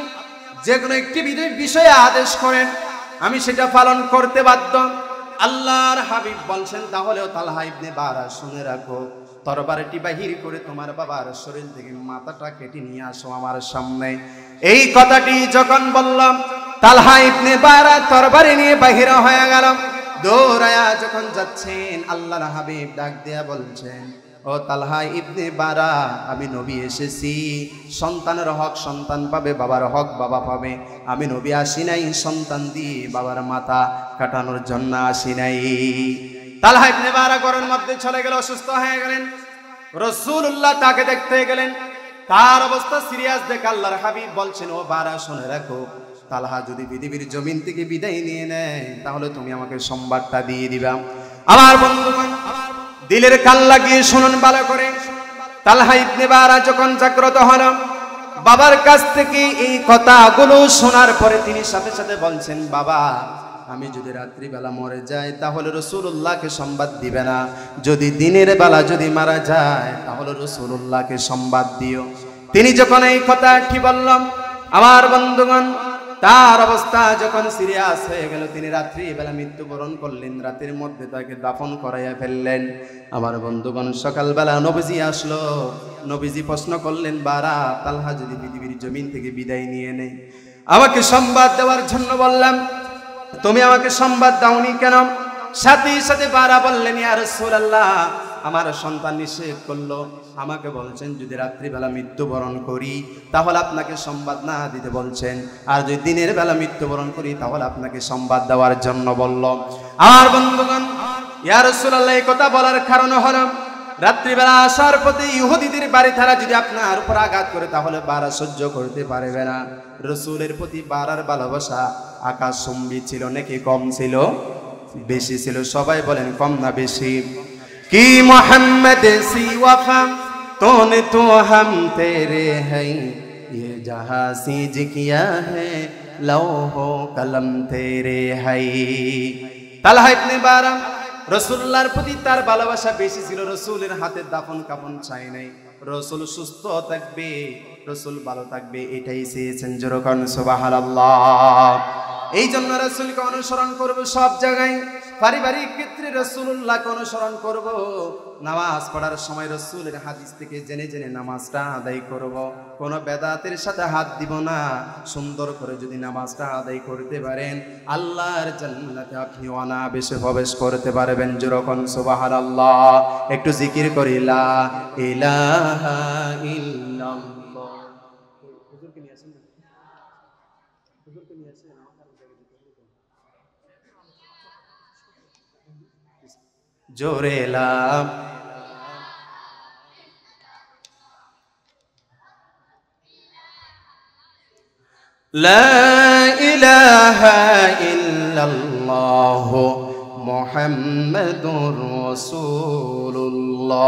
যে কোনো একটি বিষয়ে আদেশ করেন, আমি সেটা পালন করতে বাধ্য। আল্লাহর হাবিব বলছেন, তাহলেও তালহা ইবনে বারা শুনে রাখো, তরবারিটি বাহির করে তোমার বাবার শরীর থেকে মাথাটা কেটে নিয়ে আসো আমার সামনে। এই কথাটি যখন বললাম, তালহা ইবনে বারা তরবারি নিয়ে বাহির হয়ে গেল। দৌড়ায়া যখন যাচ্ছেন, আল্লাহর হাবিব ডাক দিয়া বলছেন, ও তালহা ইবনে বারা, আমি নবী এসেছি। সন্তানের হক সন্তান পাবে, বাবার হক বাবা পাবে। আমি নবী আসি নাই সন্তান দিয়ে বাবার মাথা কাটানোর জন্য আসি নাই। তালহা ইবনে বারা ঘরের মধ্যে চলে গেল, অসুস্থ হয়ে গেলেন। রাসূলুল্লাহ তাকে দেখতে গেলেন, তার অবস্থা সিরিয়াস দেখে আল্লাহর হাবিব বলছেন, ও বারা শুনে রাখো, তালহা যদি পৃথিবীর জমিন থেকে বিদায় নিয়ে নেয়, তাহলে তুমি আমাকে সংবাদটা দিয়ে দিবা। আমার বন্ধুগণ, দিলের কান লাগিয়ে শুনুন ভালো করে। তালহা ইবনে বারা যখন জাগ্রত হল, বাবার কাছ থেকে এই কথাগুলো শোনার পরে তিনি সাথে সাথে বলছেন, বাবা, আমি যদি রাত্রিবেলা মরে যাই তাহলে রাসূলুল্লাহকে সংবাদ দিবে না, যদি দিনের বেলা যদি মারা যায় তাহলে রাসূলুল্লাহকে সংবাদ দিও। তিনি যখন এই কথাটি বললাম, আমার বন্ধুগণ, তার অবস্থা যখন সিরিয়াস হয়ে গেল, তিনি রাত্রিবেলা মৃত্যুবরণ করলেন। রাতের মধ্যে তাকে দাফন করাইয়া ফেললেন। আমার বন্ধুগণ, সকালবেলা নবীজি আসলো। নবীজি প্রশ্ন করলেন, বারা, তালহা যদি পৃথিবীর জমিন থেকে বিদায় নিয়ে নেয়, আমাকে সংবাদ দেওয়ার জন্য বললাম, তুমি আমাকে সংবাদ দাওনি কেন? সাথে সাথে বারা বললেন, ইয়া রাসূলুল্লাহ, আমার সন্তান নিষেধ করলো, আমাকে বলছেন যদি রাত্রিবেলা মৃত্যুবরণ করি তাহলে আপনাকে সংবাদ না দিতে বলছেন, আর যদি দিনের বেলা মৃত্যুবরণ করি তাহলে আপনাকে সংবাদ দেওয়ার জন্য বলল। আমার বন্ধুগণ, ইয়া রাসূলুল্লাহ, এই কথা বলার কারণ হলো, রাত্রিবেলা আসার পথে ইহুদিদের বাড়ি তারা যদি আপনার উপর আঘাত করে তাহলে বারা সহ্য করতে পারবে না। রাসূলের প্রতি বারার ভালোবাসা আকাশচুম্বী ছিল নাকি কম ছিল? বেশি ছিল। সবাই বলেন, কম না বেশি? কি মোহাম্মদ সি ওয়াফা তোনে তো হাম তেরে হ্যায়, ये जहां सीज किया है लौहो कलम तेरे है। তালহা ইবনে বারা রাসূলুল্লাহর প্রতি তার ভালোবাসা বেশি ছিল। রাসূলের হাতে দাফন কাফন চাই নাই, রাসূল সুস্থ থাকবে, রাসূল ভালো থাকবে, এটাই চেয়েছেন। যেরকম সুবহানাল্লাহ। এই জন্য রাসূলকে অনুসরণ করব সব জায়গায়, পারিবারিক ক্ষেত্রে রাসূলুল্লাহকে অনুসরণ করব, নামাজ পড়ার সময় রাসূলের হাদিস থেকে জেনে জেনে নামাজটা আদায় করব, কোনো বেদাতের সাথে হাত দিব না। সুন্দর করে যদি নামাজটা আদায় করতে পারেন আল্লাহর জান্নাতে আপনি অনায়াসে প্রবেশ করতে পারবেন। যেরকম সুবহানাল্লাহ, একটু জিকির করি লা ইলাহা ইল্লাল্লাহ। হুজুরকে নিয়ে আসেন, হুজুরকে নিয়ে আসেন, জোরে লা লা ইলাহা ইল্লাল্লাহ মুহাম্মাদুর রাসূলুল্লাহ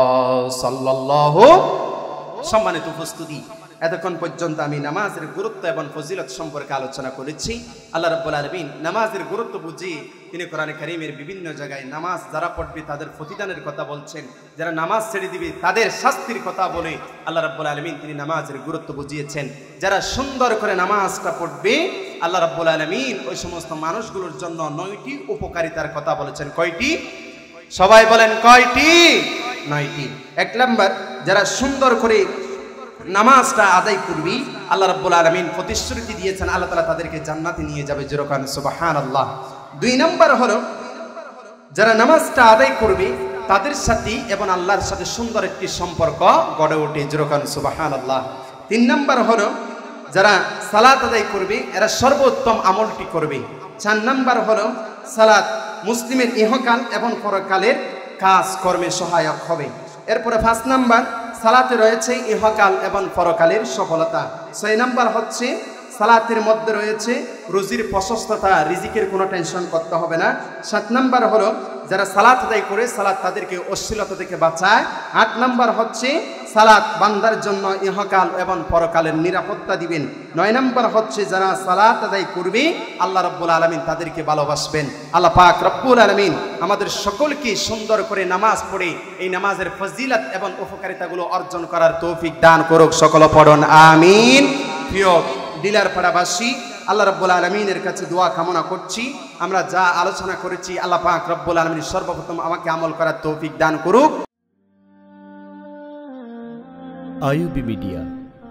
সাল্লাল্লাহু। সম্মানিত উপস্থিতি, এতক্ষণ পর্যন্ত আমি নামাজের গুরুত্ব এবং ফজিলত সম্পর্কে আলোচনা করেছি। আল্লাহ রাব্বুল আলামিন নামাজের গুরুত্ব বুঝিয়ে তিনি কোরআনে কারীমের বিভিন্ন জায়গায় নামাজ যারা পড়বে তাদের প্রতিদানের কথা বলছেন, যারা নামাজ ছেড়ে দিবে তাদের শাস্তির কথা বলে আল্লাহ রাব্বুল আলামিন তিনি নামাজের গুরুত্ব বুঝিয়েছেন। যারা সুন্দর করে নামাজটা পড়বে আল্লাহ রাব্বুল আলামিন ওই সমস্ত মানুষগুলোর জন্য 9টি উপকারিতার কথা বলেছেন। কয়টি? সবাই বলেন কয়টি? 9টি। 1 নাম্বার, যারা সুন্দর করে নামাজটা আদায় করবি আল্লাহ রাব্বুল আলামিন প্রতিশ্রুতি দিয়েছেন আল্লাহ তাআলা তাদেরকে জান্নাতে নিয়ে যাবে। যেরকম সুবহানাল্লাহ। 2 নাম্বার হলো যারা নামাজটা আদায় করবে তাদের সাথে এবং আল্লাহর সাথে সুন্দর একটি সম্পর্ক গড়ে ওঠে। যেরকম সুবহানাল্লাহ। 3 নাম্বার হলো যারা সালাত আদায় করবে এরা সর্বোত্তম আমলটি করবে। 4 নাম্বার হলো সালাত মুসলিমের ইহকাল এবং পরকালের কাজ কর্মে সহায়ক হবে। এরপরে 5 নাম্বার, সালাতে রয়েছে ইহকাল এবং পরকালের সফলতা। 6 নাম্বার হচ্ছে সালাতের মধ্যে রয়েছে রুজির প্রশস্ততা, রিজিকের কোনো টেনশন করতে হবে না। 7 নাম্বার হলো যারা সালাত আদায় করে সালাত তাদেরকে অশ্লীলতা থেকে বাঁচায়। 8 নাম্বার হচ্ছে সালাত বান্দার জন্য ইহকাল এবং পরকালের নিরাপত্তা দিবেন। 9 নাম্বার হচ্ছে যারা সালাত আদায় করবে আল্লাহ রাব্বুল আলামিন তাদেরকে ভালোবাসবেন। আল্লাহ পাক রব্বুল আলামিন আমাদের সকলকে সুন্দর করে নামাজ পড়ে এই নামাজের ফজিলত এবং উপকারিতাগুলো অর্জন করার তৌফিক দান করুক। সকল পড়ুন আমিন। প্রিয় ডিলারপাড়াবাসী, আল্লাহ রাব্বুল আলামিনের কাছে দোয়া কামনা করছি আমরা যা আলোচনা করেছি আল্লাহ পাক রব্বুল আলামিন সর্বপ্রথম আমাকে আমল করার তৌফিক দান করুক। IUB media